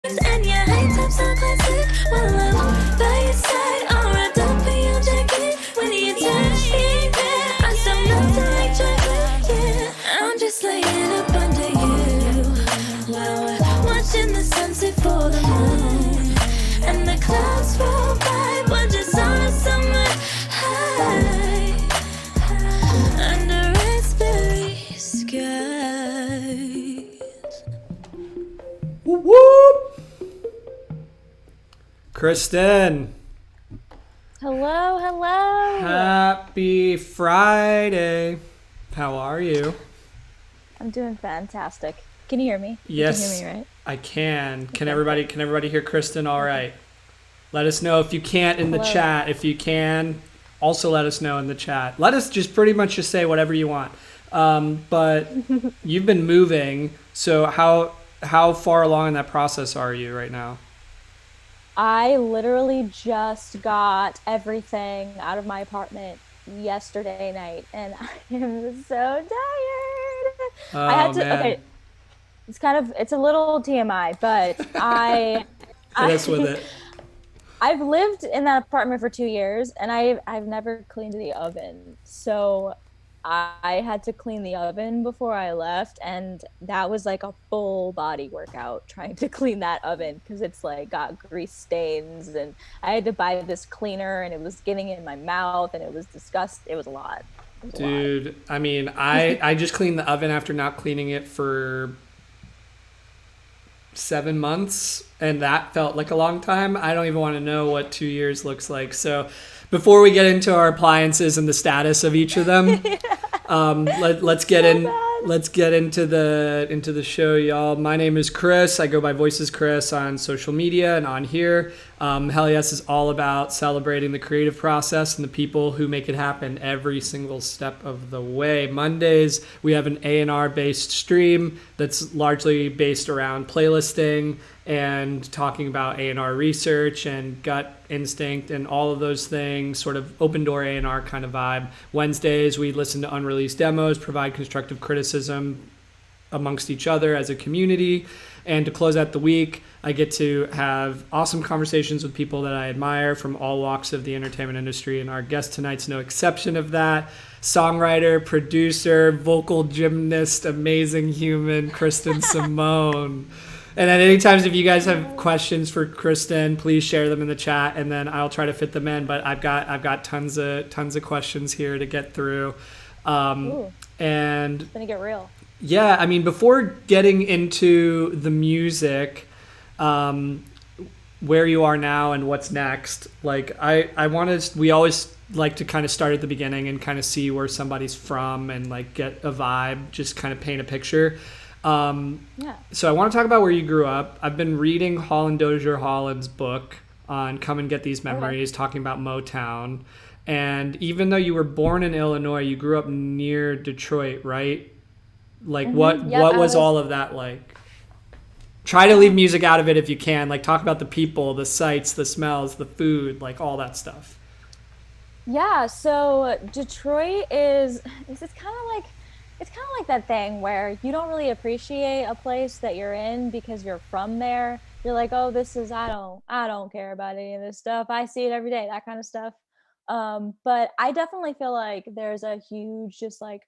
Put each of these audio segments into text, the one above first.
And your high tops are classic. Well, I'm by your side, or a dump in your jacket. When you touch me there, I still nothing like chocolate. Yeah, I'm just laying up under you while we're watching the sunset for the moon. And the clouds roll by, we're just on a summer high under raspberry skies. Whoop whoop! KRYSTEN, Hello, hello. happy Friday. How are you? I'm doing fantastic. Can you hear me? Yes, You can hear me, right? I can. Can Okay, everybody cool. can everybody hear KRYSTEN all right? Let us know if you can't in the Hello. chat. If you can, also let us know in the chat. Let us just pretty much just say whatever you want. But you've been moving, so how far along in that process are you right now? I literally just got everything out of my apartment yesterday night and I am so tired. I Oh had to, man, okay, it's a little TMI, but hit us with I it. I've lived in that apartment for 2 years and I've never cleaned the oven. So I had to clean the oven before I left, and that was like a full body workout trying to clean that oven because it's like got grease stains, and I had to buy this cleaner and it was getting in my mouth and it was disgust. It was a lot. It was a lot. Dude, I mean, I just cleaned the oven after not cleaning it for 7 months, and that felt like a long time. I don't even want to know what 2 years looks like. So, before we get into our appliances and the status of each of them, let's get So in. bad. Let's get into the show, y'all. My name is Chris. I go by Voices Chris on social media and on here. Hell Yes is all about celebrating the creative process and the people who make it happen every single step of the way. Mondays we have an A&R based stream that's largely based around playlisting and talking about A&R research and gut instinct and all of those things, sort of open door A&R kind of vibe. Wednesdays, we listen to unreleased demos, provide constructive criticism amongst each other as a community. And to close out the week, I get to have awesome conversations with people that I admire from all walks of the entertainment industry. And our guest tonight's no exception of that. Songwriter, producer, vocal gymnast, amazing human, KRYSTEN Simone. And at any times, if you guys have questions for KRYSTEN, please share them in the chat, and then I'll try to fit them in. But I've got tons of questions here to get through, Ooh, and it's gonna get real. yeah, I mean, before getting into the music, um, where you are now and what's next, like I want to, we always like to kind of start at the beginning and kind of see where somebody's from and like get a vibe, just kind of paint a picture. Yeah. So I want to talk about where you grew up. I've been reading Holland Dozier Holland's book on Come and Get These Okay. Memories, talking about Motown. And even though you were born in Illinois, you grew up near Detroit, right? Like Yep. what was all of that like? Try to leave Um, music out of it if you can. Like talk about the people, the sights, the smells, the food, like all that stuff. Yeah, so Detroit is it's kind of like that thing where you don't really appreciate a place that you're in because you're from there. You're like, "Oh, this is I don't care about any of this stuff. I see it every day," that kind of stuff. But I definitely feel like there's a huge just like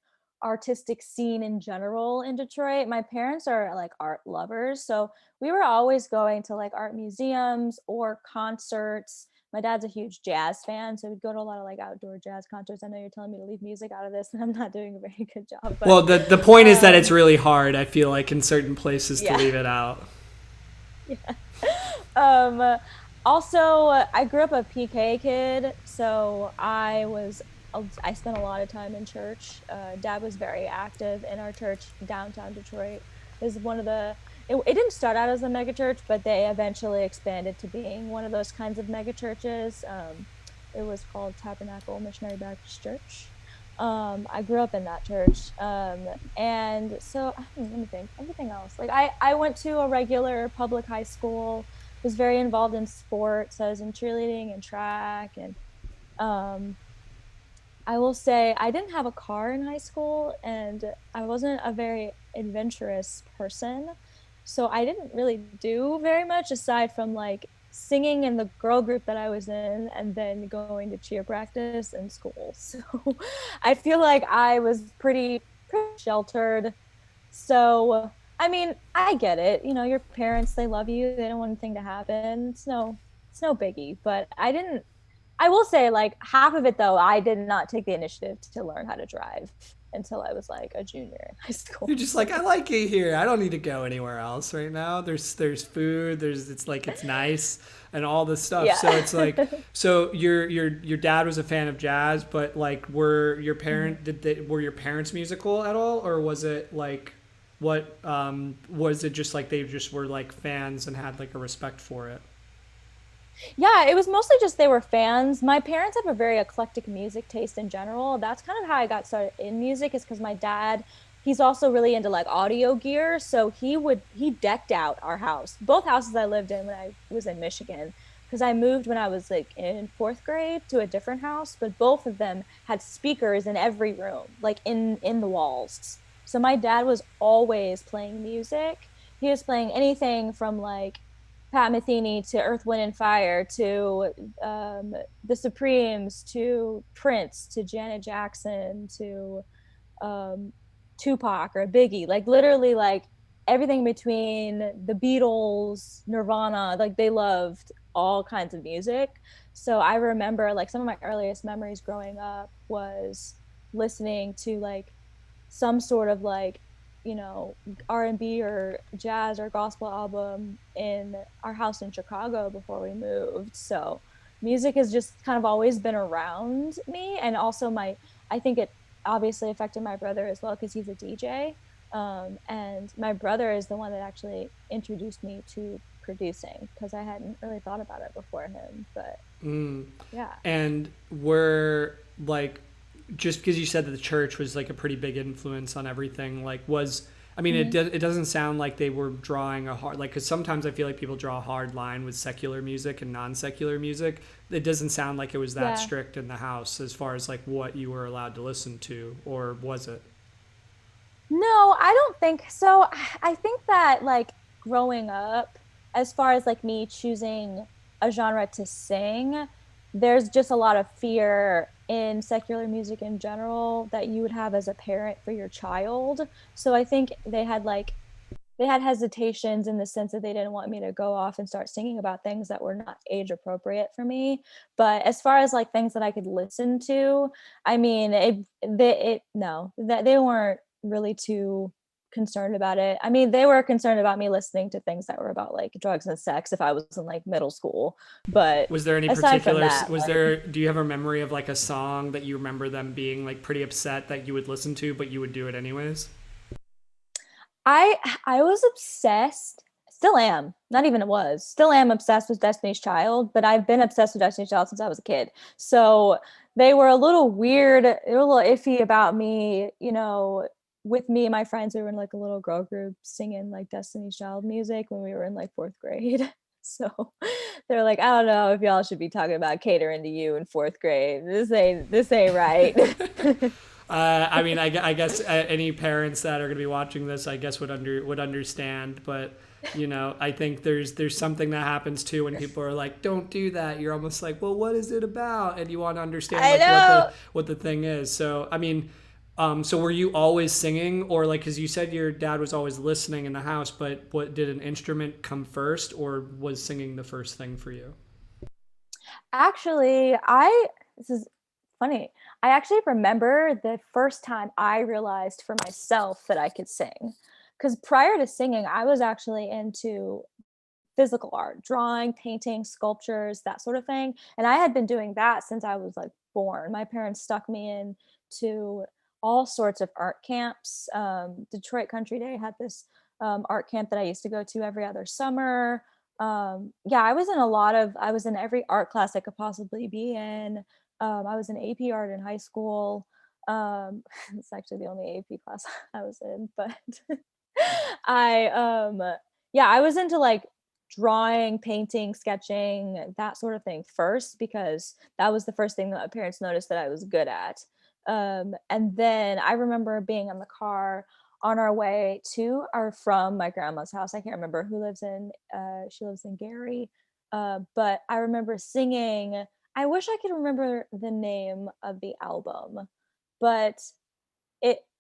artistic scene in general in Detroit. My parents are like art lovers, so we were always going to like art museums or concerts. My dad's a huge jazz fan, so we'd go to a lot of like outdoor jazz concerts. I know you're telling me to leave music out of this, and I'm not doing a very good job, but Well, the point is that it's um, really hard, I feel like, in certain places to yeah. leave it out. Yeah. Um, Also, I grew up a PK kid, so I spent a lot of time in church. Dad was very active in our church downtown Detroit. It was one of it didn't start out as a mega church, but they eventually expanded to being one of those kinds of mega churches. It was called Tabernacle Missionary Baptist Church. I grew up in that church. And so let me think, everything else. Like I went to a regular public high school, was very involved in sports. I was in cheerleading and track. And um, I will say I didn't have a car in high school and I wasn't a very adventurous person. So I didn't really do very much aside from like singing in the girl group that I was in and then going to cheer practice and school. So I feel like I was pretty sheltered. So I mean, I get it. You know, your parents, they love you. They don't want anything to happen. It's no biggie. But I will say, like, half of it though, I did not take the initiative to learn how to drive until I was like a junior in high school. You're just like, I like it here. I don't need to go anywhere else right now. There's food. There's it's like it's nice and all this stuff. Yeah. So it's like, so your dad was a fan of jazz, but like, were your parents musical at all, or was it like, what was it just like they just were like fans and had like a respect for it? Yeah, it was mostly just they were fans. My parents have a very eclectic music taste in general. That's kind of how I got started in music, is because my dad, he's also really into like audio gear. So he decked out our house, both houses I lived in when I was in Michigan, because I moved when I was like in fourth grade to a different house, but both of them had speakers in every room, like in the walls. So my dad was always playing music. He was playing anything from like Pat Metheny to Earth, Wind, and Fire to the Supremes to Prince to Janet Jackson to um, Tupac or Biggie. Like literally, like everything between the Beatles, Nirvana. Like they loved all kinds of music. So I remember like some of my earliest memories growing up was listening to like some sort of like R&B or jazz or gospel album in our house in Chicago before we moved. So music has just kind of always been around me, and also my I think it obviously affected my brother as well because he's a DJ. And my brother is the one that actually introduced me to producing because I hadn't really thought about it before him. But Mm. yeah. And were like, just because you said that the church was like a pretty big influence on everything, like was, I mean, Mhm. it doesn't sound like they were drawing a hard, like, because sometimes I feel like people draw a hard line with secular music and non-secular music. It doesn't sound like it was that Yeah. strict in the house as far as like what you were allowed to listen to, or was it? No, I don't think so. I think that like growing up, as far as like me choosing a genre to sing, there's just a lot of fear in secular music in general that you would have as a parent for your child. So I think they had hesitations in the sense that they didn't want me to go off and start singing about things that were not age appropriate for me. But as far as like things that I could listen to, I mean, it no, that they weren't really too concerned about it. I mean, they were concerned about me listening to things that were about like drugs and sex if I was in like middle school. But Was there any aside from particular, that, was like there, do you have a memory of like a song that you remember them being like pretty upset that you would listen to, but you would do it anyways? I I was obsessed, still am, not even it was, still am obsessed with Destiny's Child, but I've been obsessed with Destiny's Child since I was a kid. So they were a little weird, they were a little iffy about me, with me and my friends, we were in like a little girl group singing like Destiny's Child music when we were in like fourth grade. So they're like, I don't know if y'all should be talking about catering to you in fourth grade. This ain't right. I mean, I guess any parents that are going to be watching this, I guess would understand. But I think there's something that happens too when people are like, "Don't do that." You're almost like, "Well, what is it about?" And you want to understand I like know. what the thing is. So I mean, so were you always singing, or like, because you said your dad was always listening in the house, but what did an instrument come first, or was singing the first thing for you? Actually, I this is funny. I actually remember the first time I realized for myself that I could sing. Because prior to singing, I was actually into physical art, drawing, painting, sculptures, that sort of thing. And I had been doing that since I was like born. My parents stuck me in to all sorts of art camps. Detroit Country Day had this art camp that I used to go to every other summer. Yeah, I was in every art class I could possibly be in. I was in AP art in high school. It's actually the only AP class I was in, but I yeah, I was into like drawing, painting, sketching, that sort of thing first because that was the first thing that my parents noticed that I was good at. And then I remember being in the car on our way to or from my grandma's house. I can't remember who lives in, she lives in Gary. But I remember singing, I wish I could remember the name of the album, but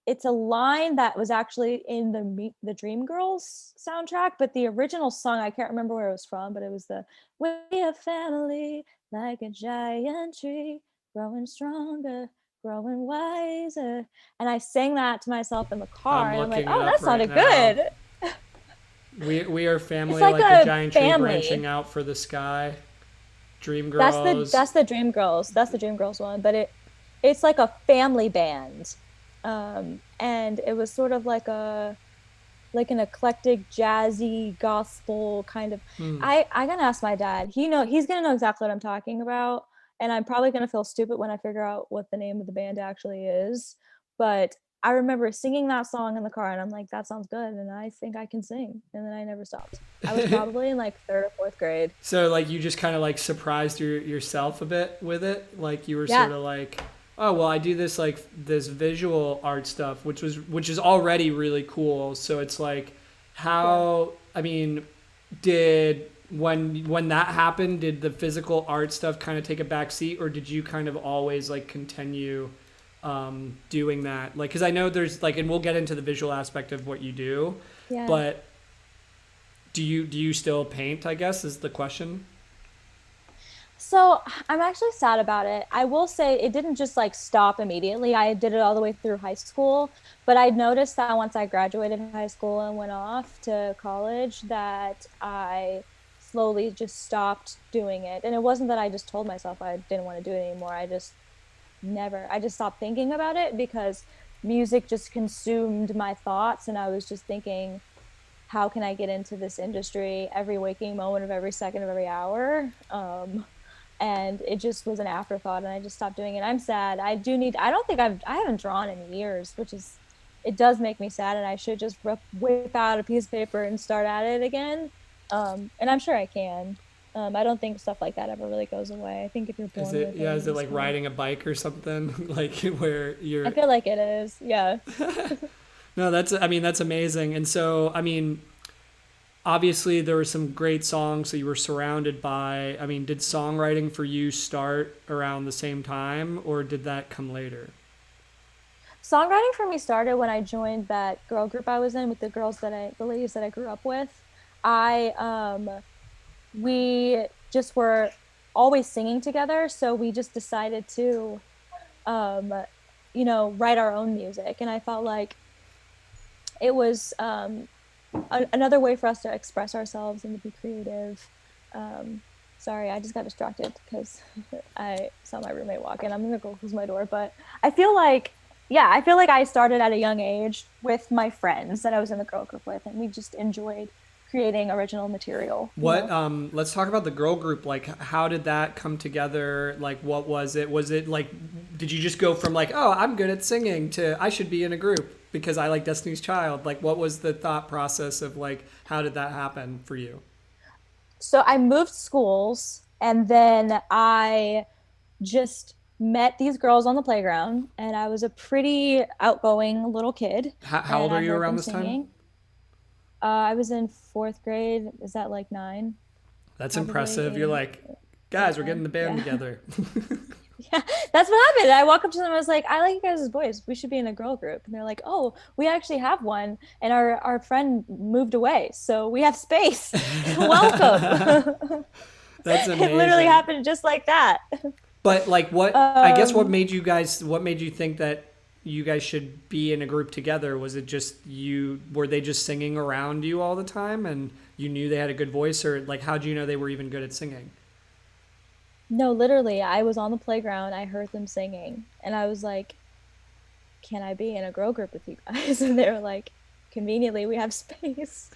it's a line that was actually in the Dreamgirls soundtrack, but the original song, I can't remember where it was from, but it was the "We are family like a giant tree, growing stronger, growing wiser." And I sang that to myself in the car, I'm and I'm like, looking it "Oh, that up right sounded now. good." We are It's family like like a a giant tree branching family. out for the sky. That's the Dreamgirls. that's the Dreamgirls. That's the Dreamgirls one, but it's like a family band. And it was sort of like an eclectic jazzy gospel kind of. Hmm. I gotta ask my dad. He's gonna know exactly what I'm talking about, and I'm probably gonna feel stupid when I figure out what the name of the band actually is. But I remember singing that song in the car, and I'm like, that sounds good, and I think I can sing. And then I never stopped. I was probably in like third or fourth grade. So like you just kind of like surprised yourself a bit with it. Like you were Yeah, sort of like, oh well, I do this like this visual art stuff, which is already really cool. So it's like, yeah. how I mean, did when that happened, did the physical art stuff kind of take a back seat, or did you kind of always like continue doing that? Like, because I know there's like, and we'll get into the visual aspect of what you do, Yeah. but do you still paint, I guess, is the question. So I'm actually sad about it. I will say it didn't just like stop immediately. I did it all the way through high school, but I noticed that once I graduated high school and went off to college, that I slowly just stopped doing it. And it wasn't that I just told myself I didn't want to do it anymore. I just stopped thinking about it because music just consumed my thoughts, and I was just thinking, how can I get into this industry every waking moment of every second of every hour? And it just was an afterthought, and I just stopped doing it. I'm sad. I don't think I haven't drawn in years, it does make me sad, and I should just whip out a piece of paper and start at it again. And I'm sure I can. I don't think stuff like that ever really goes away. I think if you're Is born it with it, yeah? you Is it just like kind of. riding a bike or something? Like where I you're feel like it is. Yeah. no, that's I mean that's amazing. And so I mean, obviously there were some great songs that you were surrounded by. I mean, did songwriting for you start around the same time, or did that come later? Songwriting for me started when I joined that girl group I was in with the ladies that I grew up with. I We just were always singing together, so we just decided to um write our own music, and I felt like it was another way for us to express ourselves and to be creative. Um, Sorry, I just got distracted because I saw my roommate walk in. I'm gonna go close my door, but I feel like, yeah, I feel like I started at a young age with my friends that I was in the girl group with, and we just enjoyed creating original material, you What know? let's talk about the girl group. Like how did that come together? Like what was it? Was it like did you just go from like, "Oh, I'm good at singing" to "I should be in a group because I like Destiny's Child"? Like what was the thought process of like how did that happen for you? So I moved schools, and then I just met these girls on the playground, and I was a pretty outgoing little kid, How and old are I you heard around them this time? singing. I was in fourth grade. Is that like nine? That's Probably impressive. You're like, eight or guys, we're getting nine. the band Yeah. together. Yeah, that's what happened. I walked up to them. I was like, I like you guys' voice. We should be in a girl group. And they're like, oh, we actually have one. And our friend moved away. So we have space. Welcome. That's It literally amazing. happened just like that. But like what I guess Um, what made you think that you guys should be in a group together? Was it just you were they just singing around you all the time and you knew they had a good voice, or like how'd you know they were even good at singing? no, literally, I was on the playground. I heard them singing. And I was like, can I be in a girl group with you guys? And they were like, conveniently, we have space.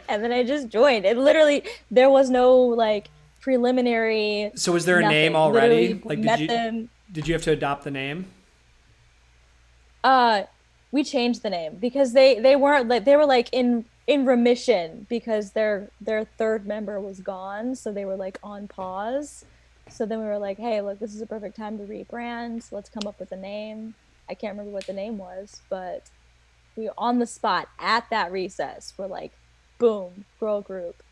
And then I just joined. It literally, there was no like preliminary, So was there a name nothing. already? Literally Like met them. did you have to adopt the name? Uh, we changed the name because they weren't like, they were like in remission because their third member was gone, so they were like on pause. So then we were like, hey, look, this is a perfect time to rebrand. Let's come up with a name. I can't remember what the name was, but We on the spot at that recess. We're like, boom, girl group.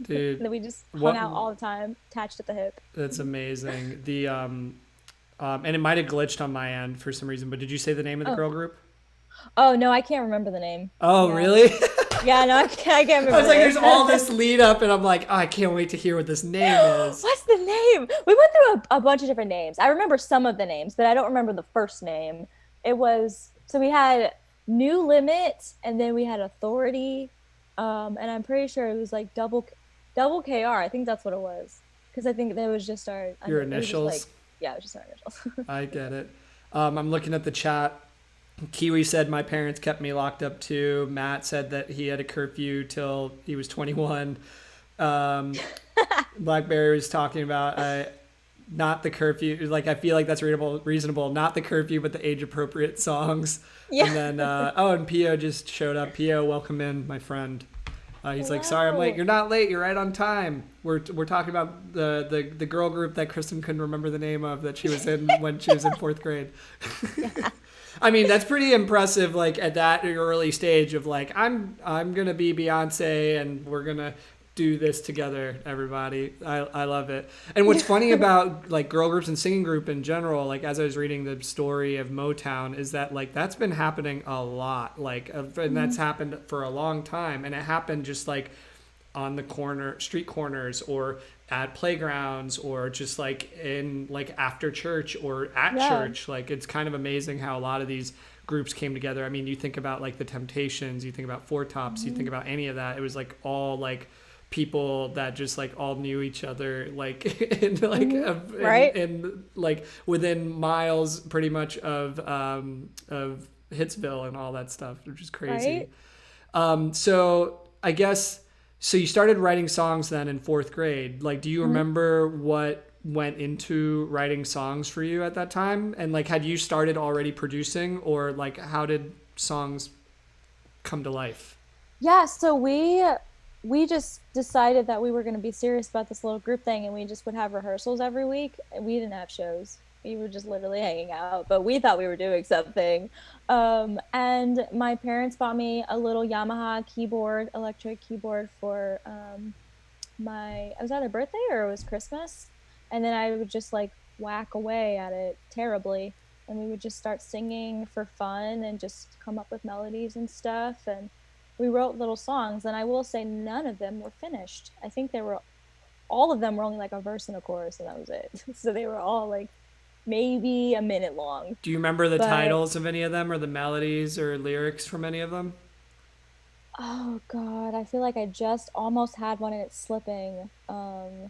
Dude, And then we just hung what? out all the time, attached at the hip. That's amazing. And it might have glitched on my end for some reason, but did you say the name of the Oh, girl group? oh no, I can't remember the name. Oh, Yeah, really? yeah, no, I can't I remember was the like, there's all name. this lead up, and I'm like, oh, I can't wait to hear what this name is. What's the name? We went through a bunch of different names. I remember some of the names, but I don't remember the first name. It was so we had New Limit, and then we had Authority, and I'm pretty sure it was like double KR. I think that's what it was because I think that was just our. Your It was just like initials. yeah, it was just our initials. I get it. I'm looking at the chat. Kiwi said my parents kept me locked up too. Matt said that he had a curfew till he was 21. Um, Blackberry was talking about not the curfew. Like I feel like that's reasonable. Not the curfew, but the age appropriate songs. Yeah. And then and Pio just showed up. Pio, welcome in, my friend. He's like, sorry, I'm late. Hello. You're not late. You're right on time. We're talking about the girl group that Kristen couldn't remember the name of that she was in when she was in fourth grade. I mean, that's pretty impressive. Like at that early stage of like, I'm gonna be Beyonce and we're gonna do this together, everybody. I love it. And what's funny about like girl groups and singing group in general, like as I was reading the story of Motown, is that like that's been happening a lot. Like, and that's happened for a long time, and it happened just like on the street corners or at playgrounds or just like in like after church or at Yeah. church. Like it's kind of amazing how a lot of these groups came together. I mean, you think about like the Temptations, you think about Four Tops, you think about any of that. It was like all like people that just like all knew each other like in like Right. in like within miles pretty much of Hitsville and all that stuff, which is crazy. Right. So I guess so you started writing songs then in fourth grade. Like, do you remember what went into writing songs for you at that time? And like, had you started already producing, or like, how did songs come to life? Yeah, so we just decided that we were going to be serious about this little group thing and we just would have rehearsals every week. We didn't have shows. We were just literally hanging out, but we thought we were doing something. And my parents bought me a little Yamaha keyboard, electric keyboard for it was either birthday or it was Christmas. And then I would just like whack away at it terribly. And we would just start singing for fun and just come up with melodies and stuff. And we wrote little songs. And I will say none of them were finished. I think all of them were only like a verse and a chorus, and that was it. So they were all like maybe a minute long. Do you remember the But titles of any of them or the melodies or lyrics from any of them? oh God, I feel like I just almost had one and it's slipping. Uh,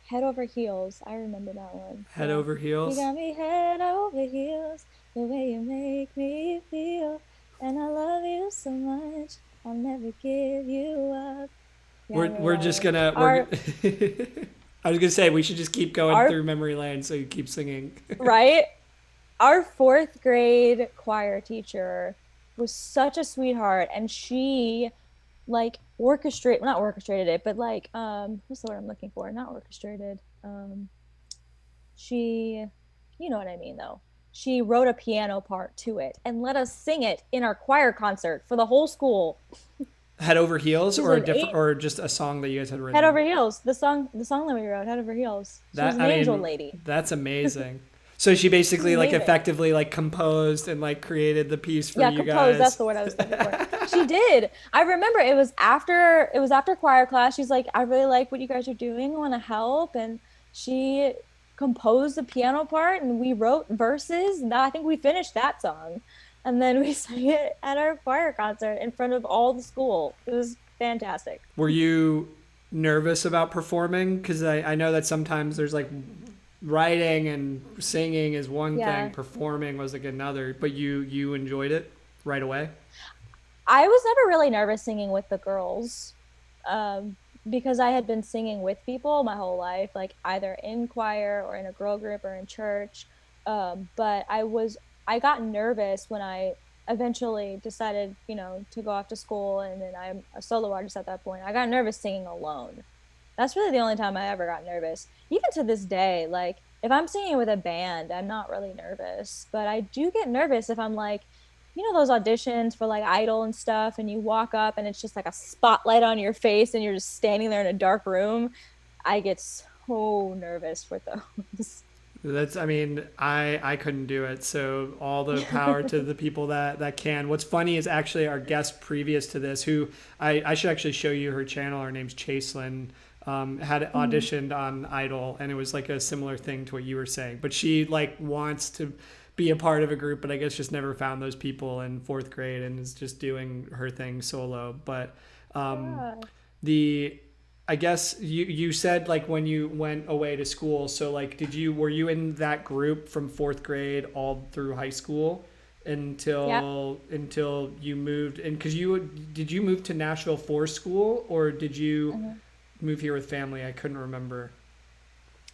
Head over heels. I remember that one. Head Yeah. over You heels? got me head over heels, the way you make me feel, and I love you so much. I'll never give you up. Yeah, I remember We're that just one. gonna we're. Our I was gonna say we should just keep going our through memory lane so you keep singing. right, our fourth grade choir teacher was such a sweetheart, and she like not orchestrated it, but like what's the word I'm looking for? Not orchestrated. She, you know what I mean though. She wrote a piano part to it and let us sing it in our choir concert for the whole school. Head over heels, She's or a an different, eight. or just a song that you guys had Head written. over heels. The song that we wrote, Head over heels. She was That an I angel mean, lady. that's amazing. So she She's basically like amazing. effectively like composed and like created the piece for Yeah, you composed. That's guys. the word I was looking for. She did. I remember it was after choir class. She's like, I really like what you guys are doing. I want to help. And she composed the piano part and we wrote verses. And I think we finished that song. And then we sang it at our choir concert in front of all the school. It was fantastic. Were you nervous about performing? Because I know that sometimes there's like writing and singing is one thing, Yeah. performing was like another. But you enjoyed it right away. I was never really nervous singing with the girls, because I had been singing with people my whole life, like either in choir or in a girl group or in church. But I got nervous when I eventually decided, to go off to school, and then I'm a solo artist at that point. I got nervous singing alone. That's really the only time I ever got nervous. Even to this day, like if I'm singing with a band, I'm not really nervous, but I do get nervous if I'm like, those auditions for like Idol and stuff, and you walk up and it's just like a spotlight on your face and you're just standing there in a dark room. I get so nervous for those. That's, I mean, I couldn't do it. So all the power to the people that can. What's funny is actually our guest previous to this, who I should actually show you her channel. Her name's Chaselyn. Had auditioned on Idol, and it was like a similar thing to what you were saying. But she like wants to be a part of a group, but I guess just never found those people in fourth grade and is just doing her thing solo. But Yeah. the I guess you said like when you went away to school, so like were you in that group from fourth grade all through high school Yep. until you moved? And because did you move to Nashville for school, or did you Mhm. move here with family? I couldn't remember.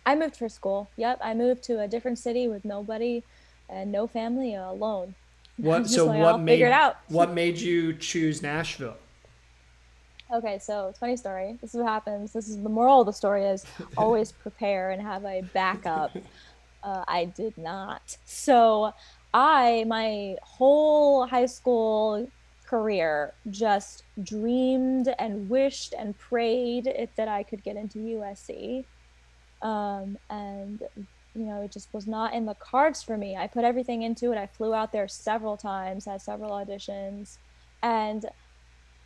I moved for school. Yep. I moved to a different city with nobody and no family, alone. What I'm just so like, I'll figure it out. what made you choose Nashville? Okay, so funny story. This is what happens. This is the moral of the story is always prepare and have a backup. I did not. So my whole high school career just dreamed and wished and prayed that I could get into USC. And it just was not in the cards for me. I put everything into it. I flew out there several times, had several auditions, and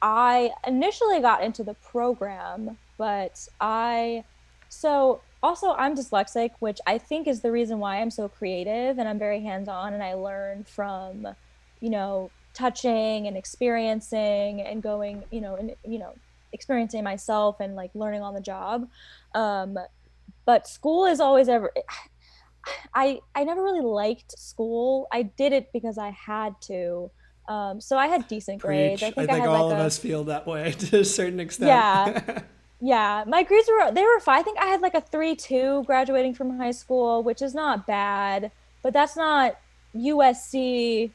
I initially got into the program, but so also I'm dyslexic, which I think is the reason why I'm so creative and I'm very hands-on and I learn from, touching and experiencing and going, experiencing myself and like learning on the job. Um, but school is always ever I never really liked school. I did it because I had to. So I had decent grades. I Preach. I think I think had all like of a us feel that way to a certain extent. yeah, yeah. My grades were fine. I think I had like a 3.2 graduating from high school, which is not bad, but that's not USC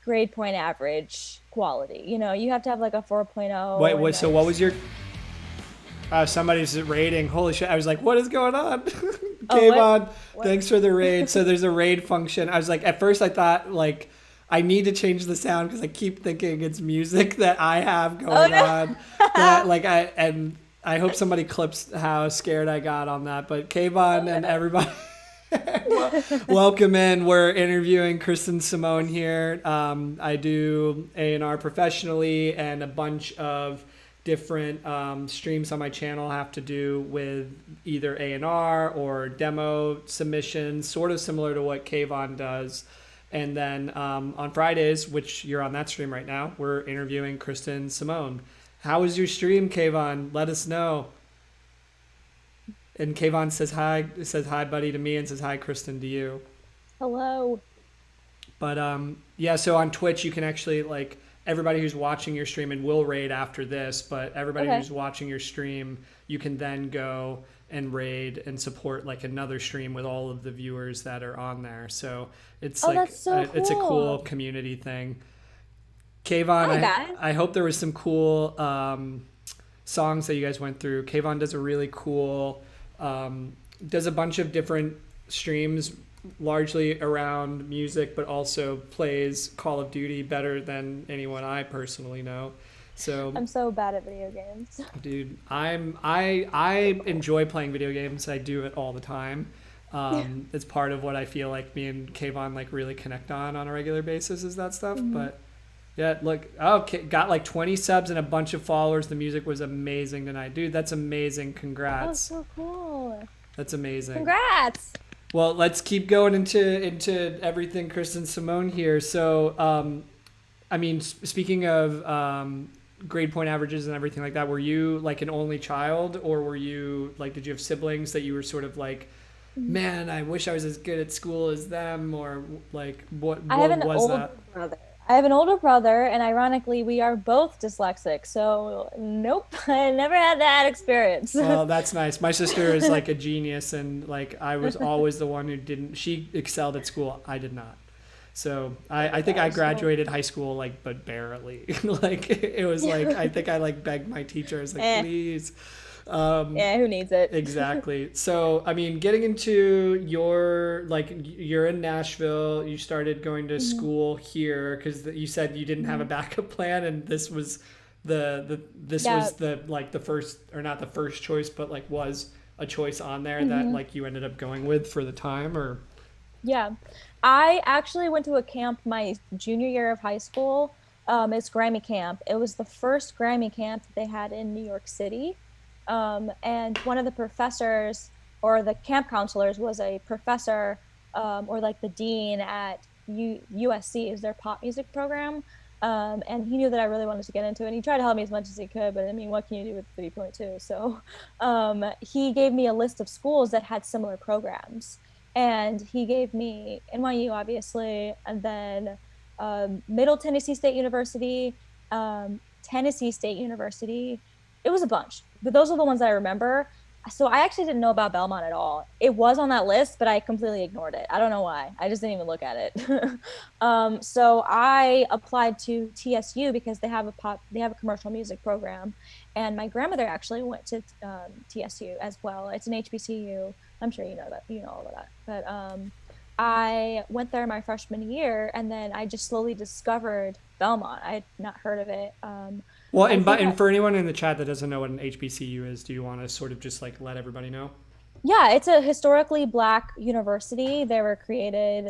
grade point average quality. You have to have like a 4.0 Wait, and so what was your somebody's raiding? Holy shit! I was like, what is going on? oh Kayvon, what? thanks for the raid. So there's a raid function. I was like, at first I thought like I need to change the sound because I keep thinking it's music that I have Oh going no. on. That like I hope somebody clips how scared I got on that. But Kayvon and everybody. Welcome in. We're interviewing KRYSTEN Simone here. I do A&R professionally, and a bunch of different streams on my channel have to do with either A&R or demo submissions, sort of similar to what Kayvon does. And then on Fridays, which you're on that stream right now, we're interviewing KRYSTEN Simone. How was your stream, Kayvon? Let us know. And Kayvon says hi, buddy, to me, and says hi, KRYSTEN, to you. Hello. But yeah, so on Twitch, you can actually like everybody who's watching your stream, and we'll raid after this, but everybody Okay. who's watching your stream, you can then go and raid and support like another stream with all of the viewers that are on there. So it's Oh, like that's so it's a cool cool. community thing. Kayvon, Hi guys. I hope there was some cool songs that you guys went through. Kayvon does a really cool, does a bunch of different streams, largely around music, but also plays Call of Duty better than anyone I personally know. So, I'm so bad at video games. dude, I enjoy playing video games. I do it all the time. It's part of what I feel like me and Kayvon like really connect on a regular basis is that stuff. Mhm. But yeah, look, okay, got like 20 subs and a bunch of followers. The music was amazing tonight, dude. That's amazing. Oh, Congrats. so cool. That's amazing. Congrats. Well, let's keep going into everything KRYSTEN Simone here. So, I mean, speaking of grade point averages and everything like that, were you like an only child, or were you like, did you have siblings that you were sort of like, man, I wish I was as good at school as them, or like I have what an was older that? brother. I have an older brother, and ironically, we are both dyslexic. So, nope, I never had that experience. Well, that's nice. My sister is like a genius, and like I was always the one who didn't. She excelled at school. I did not. So I think I So, graduated high school like, but barely. Like it was like I think I like begged my teacher. I was like, eh. please. Yeah, who needs it? Exactly. So, I mean, getting into your, like, you're in Nashville, you started going to Mhm, school here because you said you didn't have a mhm. backup plan, and this was this Yeah. was the, like, the first, or not the first choice, but like was a choice on there that Mhm. like you ended up going with for the time, or Yeah. I actually went to a camp my junior year of high school. It's Grammy Camp. It was the first Grammy camp that they had in New York City. And one of the professors or the camp counselors was a professor, or like the dean at USC is their pop music program. And he knew that I really wanted to get into it. And he tried to help me as much as he could, but I mean, what can you do with 3.2? So he gave me a list of schools that had similar programs, and he gave me NYU, obviously, and then Middle Tennessee State University, Tennessee State University. It was a bunch, but those are the ones that I remember. So I actually didn't know about Belmont at all. It was on that list, but I completely ignored it. I don't know why. I just didn't even look at it. So I applied to TSU because they have a commercial music program, and my grandmother actually went to TSU as well. It's an HBCU. I'm sure you know that, you know all of that. But I went there my freshman year, and then I just slowly discovered Belmont. I had not heard of it. well, I think and for anyone in the chat that doesn't know what an HBCU is, do you want to sort of just like let everybody know? yeah, it's a historically Black university. They were created,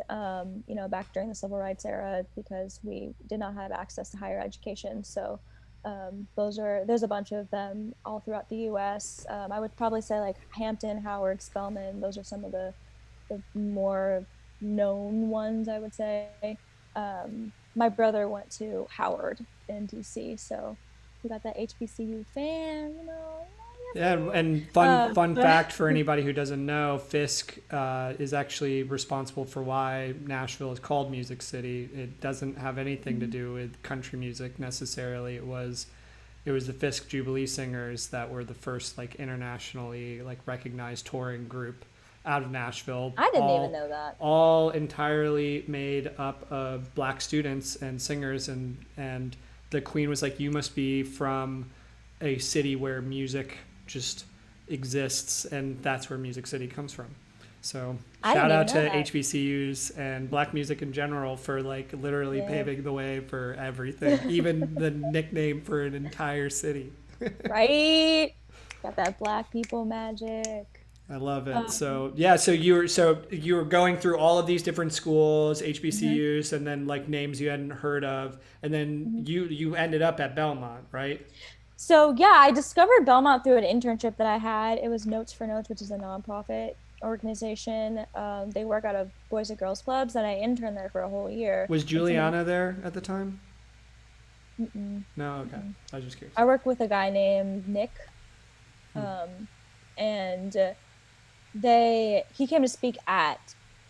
back during the Civil Rights era because we did not have access to higher education. So there's a bunch of them all throughout the U.S. I would probably say like Hampton, Howard, Spelman. Those are some of the more known ones, I would say. My brother went to Howard in DC, so we got that HBCU fan, Yeah, and fun but fact for anybody who doesn't know, Fisk is actually responsible for why Nashville is called Music City. It doesn't have anything to do with country music necessarily. It was the Fisk Jubilee Singers that were the first like internationally like recognized touring group out of Nashville. I didn't even know that. All entirely made up of Black students and singers, and the Queen was like, you must be from a city where music just exists, and that's where Music City comes from. So I shout didn't even out know to that. HBCUs and Black music in general for like literally Yeah, paving the way for everything, even the nickname for an entire city. right. Got that Black people magic. I love it. Um, So yeah, so you were going through all of these different schools, mhm, HBCUs, and then like names you hadn't heard of, and then mhm. you ended up at Belmont, right? So yeah, I discovered Belmont through an internship that I had. It was Notes for Notes, which is a nonprofit organization. They work out of Boys and Girls Clubs, and I interned there for a whole year. Was It's amazing. Juliana there at the time? Mm-mm, No, okay. mm-mm. I was just curious. I worked with a guy named Nick, Hmm. um, and they he came to speak at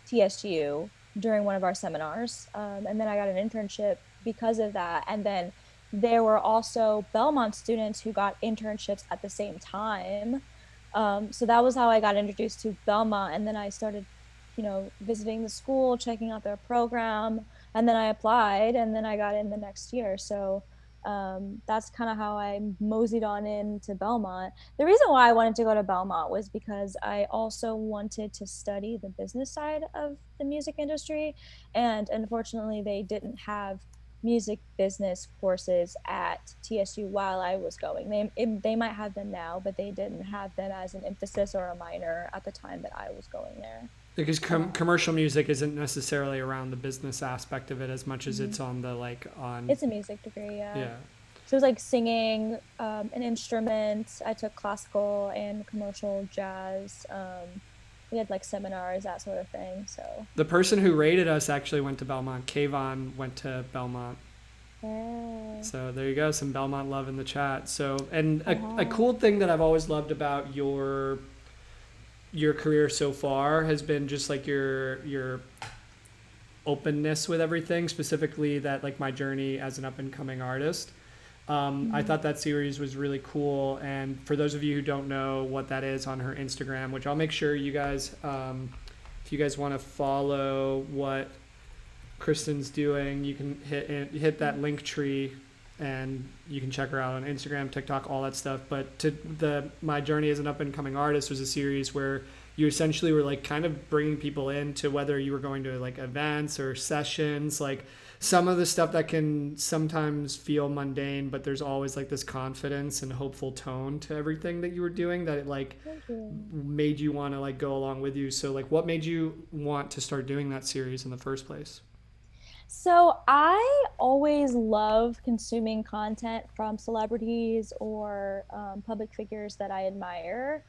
TSU during one of our seminars, and then I got an internship because of that. And then there were also Belmont students who got internships at the same time. So that was how I got introduced to Belmont, and then I started, visiting the school, checking out their program, and then I applied, and then I got in the next year. So that's kind of how I moseyed on into Belmont. The reason why I wanted to go to Belmont was because I also wanted to study the business side of the music industry. And unfortunately, they didn't have music business courses at TSU while I was going. They might have them now, but they didn't have them as an emphasis or a minor at the time that I was going there. Because Um, commercial music isn't necessarily around the business aspect of it as much as it's mhm. on the like on It's a music degree, yeah. yeah. So it was like singing, an instrument. I took classical and commercial jazz. We had like seminars, that sort of thing. So The person who rated us actually went to Belmont. Kayvon went to Belmont. yeah. So there you go, some Belmont love in the chat. So, and a Uh-huh. cool thing that I've always loved about your career so far has been just like your openness with everything, specifically that like my journey as an up and coming artist. I Mhm. thought that series was really cool, and for those of you who don't know what that is, on her Instagram, which I'll make sure you guys, if you guys want to follow what Kristen's doing, you can hit that link tree and you can check her out on Instagram, TikTok, all that stuff. But my journey as an up and coming artist was a series where you essentially were like kind of bringing people in to whether you were going to like events or sessions, like some of the stuff that can sometimes feel mundane, but there's always like this confidence and hopeful tone to everything that you were doing that it like made you want to like go along with you. So like what made you want to start doing that series in the first place? So I always love consuming content from celebrities or public figures that I admire.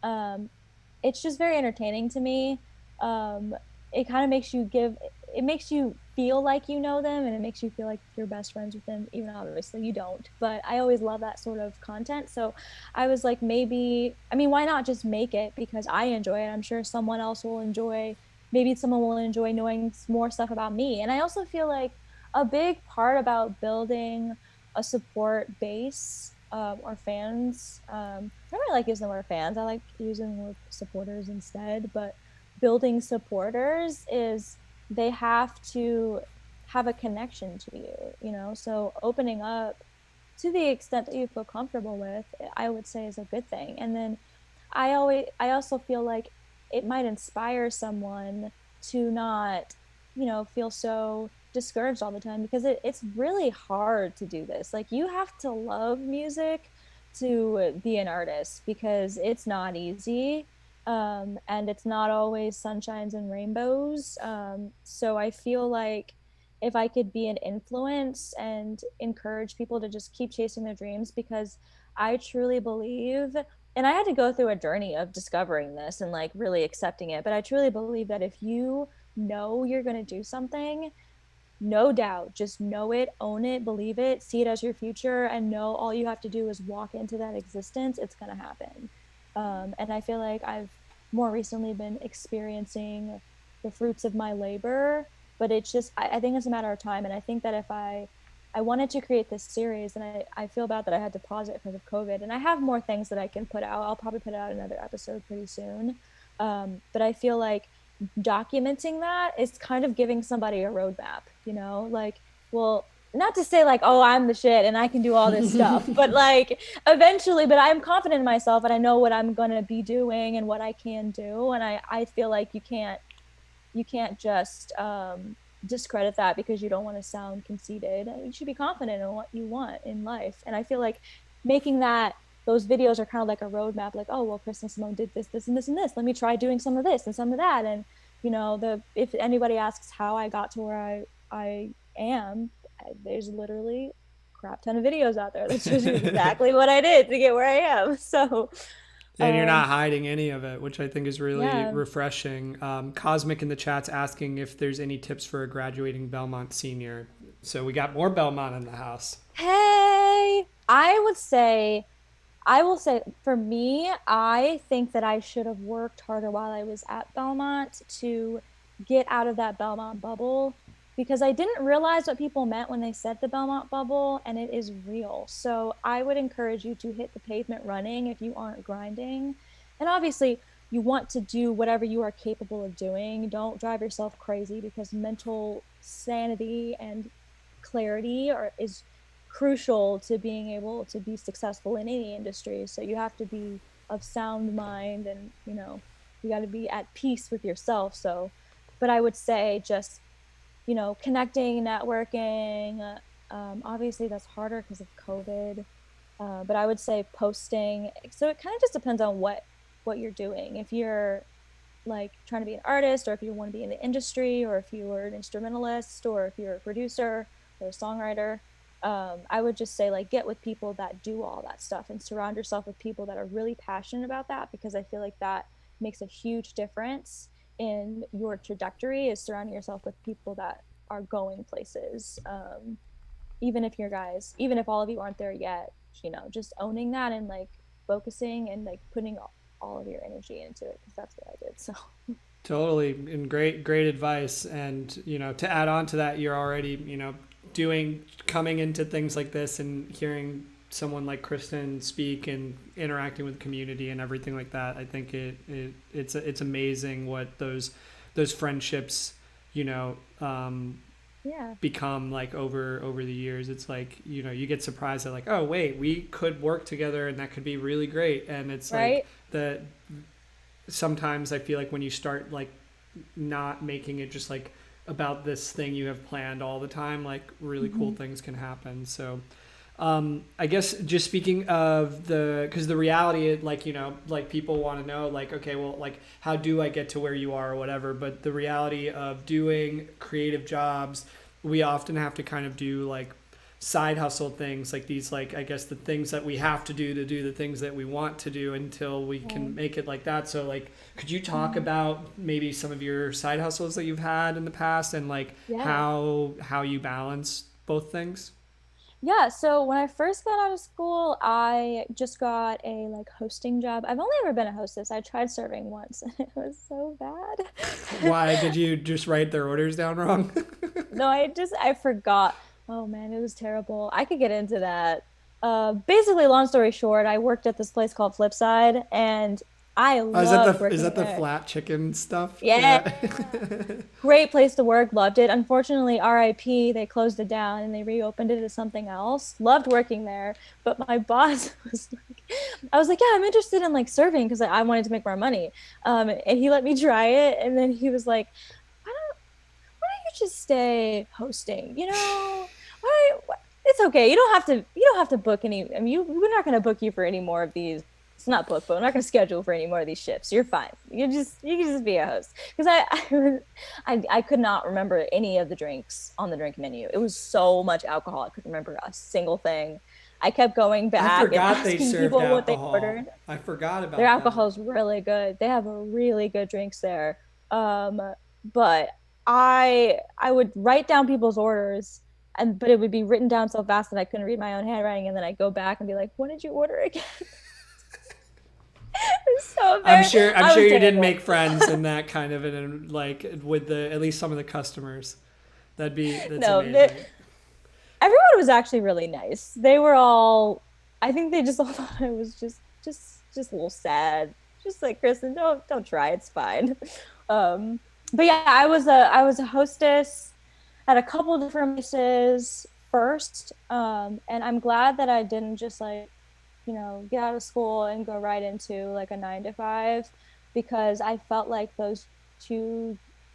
Um, it's just very entertaining to me. Um, it kind of it makes you feel like you know them, and it makes you feel like you're best friends with them, even obviously you don't. But I always love that sort of content. So I was like, maybe, I mean, why not just make it because I enjoy it? I'm sure someone else will enjoy, maybe someone will enjoy knowing more stuff about me. And I also feel like a big part about building a support base or fans. I don't really like using the word fans. I like using the word supporters instead. But building supporters is they have to have a connection to you, you know? So opening up to the extent that you feel comfortable with, I would say is a good thing. And then I also feel like it might inspire someone to not, you know, feel so discouraged all the time because it's really hard to do this. Like you have to love music to be an artist because it's not easy. And it's not always sunshines and rainbows. So I feel like if I could be an influence and encourage people to just keep chasing their dreams, because I truly believe, and I had to go through a journey of discovering this and like really accepting it, but I truly believe that if you know you're going to do something, no doubt, just know it, own it, believe it, see it as your future, and know all you have to do is walk into that existence. It's going to happen. And I feel like I've more recently been experiencing the fruits of my labor, but it's just, I think it's a matter of time. And I think that if I wanted to create this series, and I feel bad that I had to pause it because of COVID, and I have more things that I can put out. I'll probably put out another episode pretty soon. But I feel like documenting that is kind of giving somebody a roadmap, you know, like, well, not to say like, oh, I'm the shit and I can do all this stuff, but like eventually, but I'm confident in myself and I know what I'm going to be doing and what I can do. And I feel like you can't just discredit that because you don't want to sound conceited. You should be confident in what you want in life. And I feel like making those videos are kind of like a roadmap, like, oh, well, Kristen Simone did this, this, and this, and this. Let me try doing some of this and some of that. And, you know, if anybody asks how I got to where I am, there's literally a crap ton of videos out there that shows you exactly what I did to get where I am. So, And you're not hiding any of it, which I think is really yeah. refreshing. Cosmic in the chat's asking if there's any tips for a graduating Belmont senior. So we got more Belmont in the house. Hey, I will say for me, I think that I should have worked harder while I was at Belmont to get out of that Belmont bubble because I didn't realize what people meant when they said the Belmont bubble, and it is real. So I would encourage you to hit the pavement running if you aren't grinding. And obviously, you want to do whatever you are capable of doing. Don't drive yourself crazy because mental sanity and is crucial to being able to be successful in any industry. So you have to be of sound mind and, you know, you got to be at peace with yourself. So, but I would say just, you know, connecting, networking, obviously that's harder because of COVID. But I would say posting. So it kind of just depends on what you're doing. If you're like trying to be an artist, or if you want to be in the industry, or if you are an instrumentalist, or if you're a producer or a songwriter, I would just say like get with people that do all that stuff and surround yourself with people that are really passionate about that, because I feel like that makes a huge difference in your trajectory, is surrounding yourself with people that are going places. Even if all of you aren't there yet, you know, just owning that and like focusing and like putting all of your energy into it, because that's what I did. So Totally, and great advice. And you know, to add on to that, you're already, you know, coming into things like this and hearing someone like Kristen speak and interacting with the community and everything like that. I think it's amazing what those friendships, you know, Yeah. become like over the years. It's like, you get surprised at like, oh wait, we could work together and that could be really great. And it's like Right. the sometimes I feel like when you start like not making it just like about this thing you have planned all the time, like really cool Hmm. things can happen. So I guess just speaking of because the reality, like, like people want to know, like, okay, well, like, how do I get to where you are or whatever? But the reality of doing creative jobs, we often have to kind of do like side hustle things, like these, like, I guess the things that we have to do the things that we want to do until we can Right. make it like that. So, like, could you talk Hmm. about maybe some of your side hustles that you've had in the past and like Yeah. how you balance both things? Yeah, so when I first got out of school, I just got a like hosting job. I've only ever been a hostess. I tried serving once and it was so bad. Why did you just write their orders down wrong? No, I forgot. Oh man, it was terrible. I could get into that. Basically, long story short, I worked at this place called Flipside and I Oh, loved is working that the there. flat chicken stuff? Yeah. Yeah. Great place to work, loved it. Unfortunately, RIP, they closed it down and they reopened it as something else. Loved working there, but my boss was like, I was like, yeah, I'm interested in like serving because I wanted to make more money. And he let me try it, and then he was like, why don't you just stay hosting? It's okay. You don't have to book any. I mean, we're not going to book you for any more of these. It's not book, but we're not going to schedule for any more of these shifts. You're fine. You can just be a host. Because I could not remember any of the drinks on the drink menu. It was so much alcohol. I couldn't remember a single thing. I kept going I back and forgot they asking served people what they alcohol. ordered. I forgot Their about that. alcohol is really good. They have a really good drinks there. Um, but I would write down people's orders, and but it would be written down so fast that I couldn't read my own handwriting, and then I'd go back and be like, "What did you order again?" It's so I'm very. sure I'm I sure was you didn't terrible. make friends in that kind of like with the at least some of the customers. That's No, amazing. everyone was actually really nice. They were all. I think they just all thought I was just a little sad. Just like Kristen, don't try. It's fine. Um, but yeah, I was a hostess at a couple of different places first. And I'm glad that I didn't just like, get out of school and go right into like a 9 to 5 because I felt like those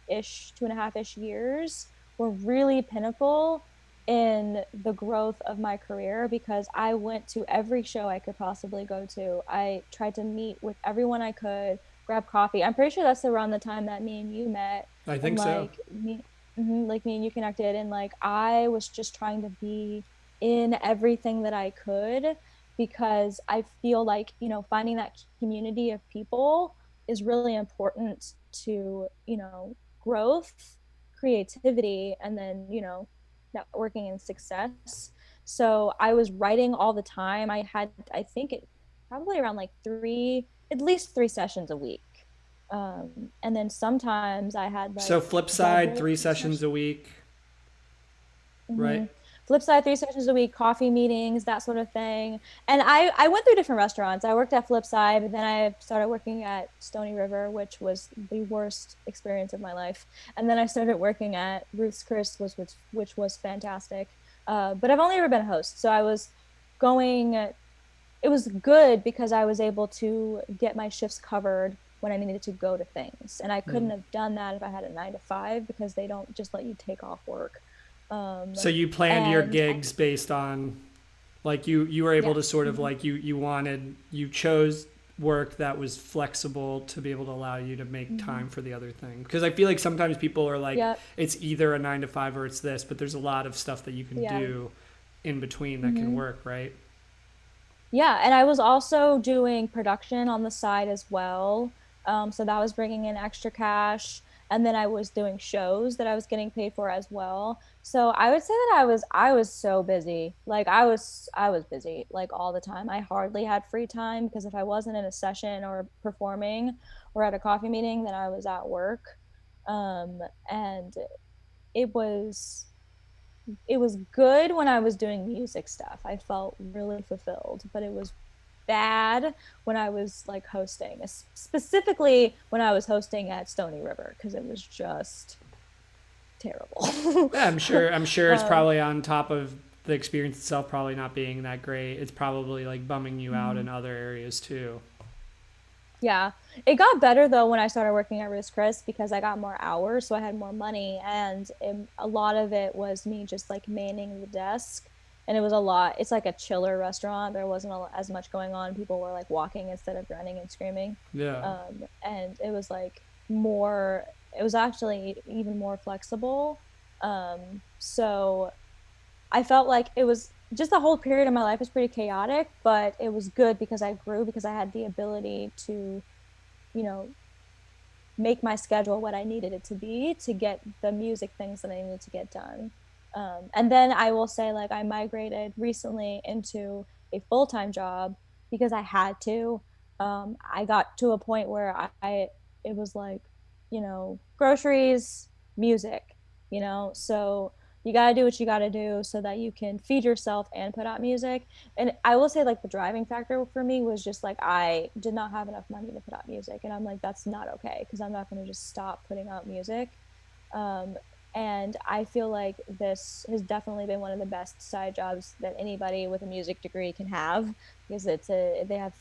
2.5-ish years were really pinnacle in the growth of my career because I went to every show I could possibly go to. I tried to meet with everyone I could, grab coffee. I'm pretty sure that's around the time that me and you met I and think so. like me and you connected, and like I was just trying to be in everything that I could because I feel like, finding that community of people is really important to, growth, creativity, and then, networking and success. So I was writing all the time. I had, I think it probably around like at least 3 sessions a week. And then sometimes I had So like flip side, double 3 sessions sessions. a week, Hmm. right? Flip side, 3 sessions a week, coffee meetings, that sort of thing. And I went through different restaurants. I worked at Flipside, but then I started working at Stony River, which was the worst experience of my life. And then I started working at Ruth's Chris, which was fantastic. But I've only ever been a host, so I was going. It was good because I was able to get my shifts covered when I needed to go to things, and I couldn't have done that if I had a 9 to 5 because they don't just let you take off work. So you planned your And gigs based on like you were able yeah. to sort of Mhm. like you chose work that was flexible to be able to allow you to make Mhm. time for the other thing. Because I feel like sometimes people are like Yeah. it's either a 9 to 5 or it's this, but there's a lot of stuff that you can Yeah. do in between that can Hmm. work, right? Yeah. And I was also doing production on the side as well. So that was bringing in extra cash. And then I was doing shows that I was getting paid for as well. So I would say that I was so busy. Like I was busy like all the time. I hardly had free time because if I wasn't in a session or performing or at a coffee meeting, then I was at work. Um, and it was it was good when I was doing music stuff. I felt really fulfilled, but it was bad when I was like hosting, specifically when I was hosting at Stony River, because it was just terrible. Yeah, I'm sure it's um, probably on top of the experience itself probably not being that great. It's probably like bumming you out in mhm. other areas too. Yeah, it got better though when I started working at Ruth's Chris because I got more hours, so I had more money, and a lot of it was me just like manning the desk, and it was a lot. It's like a chiller restaurant. There wasn't as much going on. People were like walking instead of running and screaming, Yeah. and it was like more. It was actually even more flexible. So I felt like it was just the whole period of my life was pretty chaotic, but it was good because I grew because I had the ability to, you know, make my schedule what I needed it to be to get the music things that I needed to get done. And then I will say, like, I migrated recently into a full time job because I had to. I got to a point where it was like, groceries, music, so you got to do what you got to do so that you can feed yourself and put out music. And I will say, like, the driving factor for me was just like I did not have enough money to put out music, and I'm like, that's not okay because I'm not going to just stop putting out music. um, and I feel like this has definitely been one of the best side jobs that anybody with a music degree can have because they have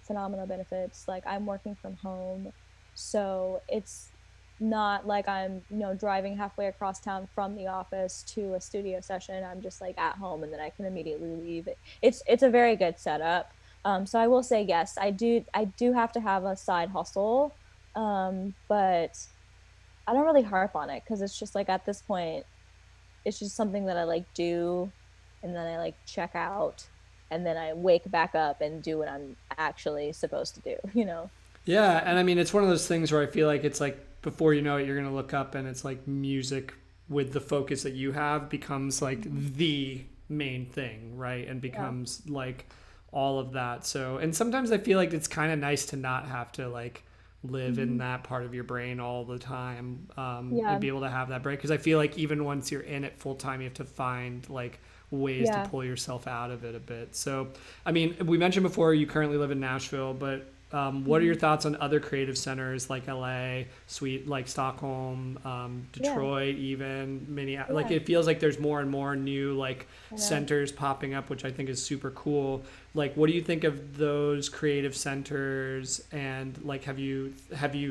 phenomenal benefits. Like, I'm working from home, so it's not like I'm, driving halfway across town from the office to a studio session. I'm just like at home and then I can immediately leave. It's a very good setup. So I will say yes, I do have to have a side hustle. But I don't really harp on it because it's just like at this point, it's just something that I like do, and then I like check out, and then I wake back up and do what I'm actually supposed to do. Yeah, and Um, I mean it's one of those things where I feel like it's like before you know it you're going to look up and it's like music with the focus that you have becomes like mhm. the main thing, right? And Yeah. becomes like all of that. So, and sometimes I feel like it's kind of nice to not have to like live in Hmm. that part of your brain all the time, and Yeah. be able to have that break. Because I feel like even once you're in it full time, you have to find like ways to Yeah. pull yourself out of it a bit. So, I mean, we mentioned before you currently live in Nashville, but what are your Hmm. thoughts on other creative centers like LA, like Stockholm, Yeah. Detroit, even Minneapolis? Like Yeah. it feels like there's more and more new like I know. centers popping up, which I think is super cool. Like, what do you think of those creative centers? And like, have you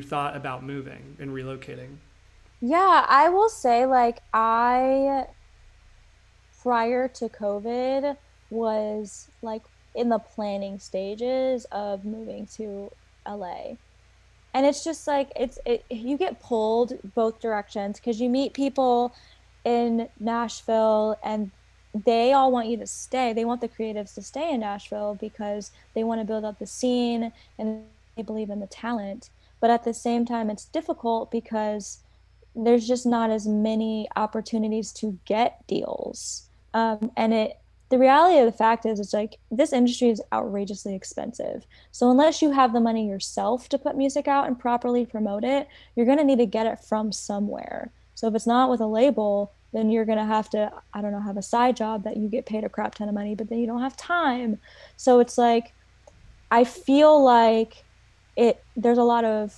thought about moving and relocating? Yeah, I will say, like, I prior to COVID was like in the planning stages of moving to LA. And it's just like you get pulled both directions because you meet people in Nashville and they all want you to stay. They want the creatives to stay in Nashville because they want to build up the scene and they believe in the talent. But at the same time, it's difficult because there's just not as many opportunities to get deals. And the reality of the fact is, it's like this industry is outrageously expensive. So unless you have the money yourself to put music out and properly promote it, you're going to need to get it from somewhere. So if it's not with a label, then you're going to have to, I don't know, have a side job that you get paid a crap ton of money, but then you don't have time. So it's like, I feel like there's a lot of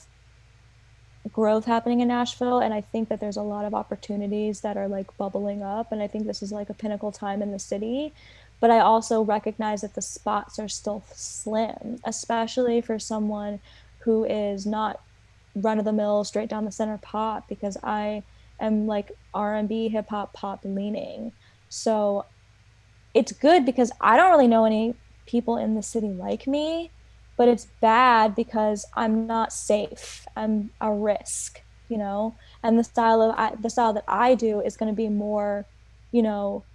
growth happening in Nashville, and I think that there's a lot of opportunities that are like bubbling up, and I think this is like a pinnacle time in the city. But I also recognize that the spots are still slim, especially for someone who is not run of the mill straight down the center pop, because I am like R&B, hip hop, pop leaning. So it's good because I don't really know any people in the city like me, but it's bad because I'm not safe. I'm a risk. And the style that I do is going to be more, you know,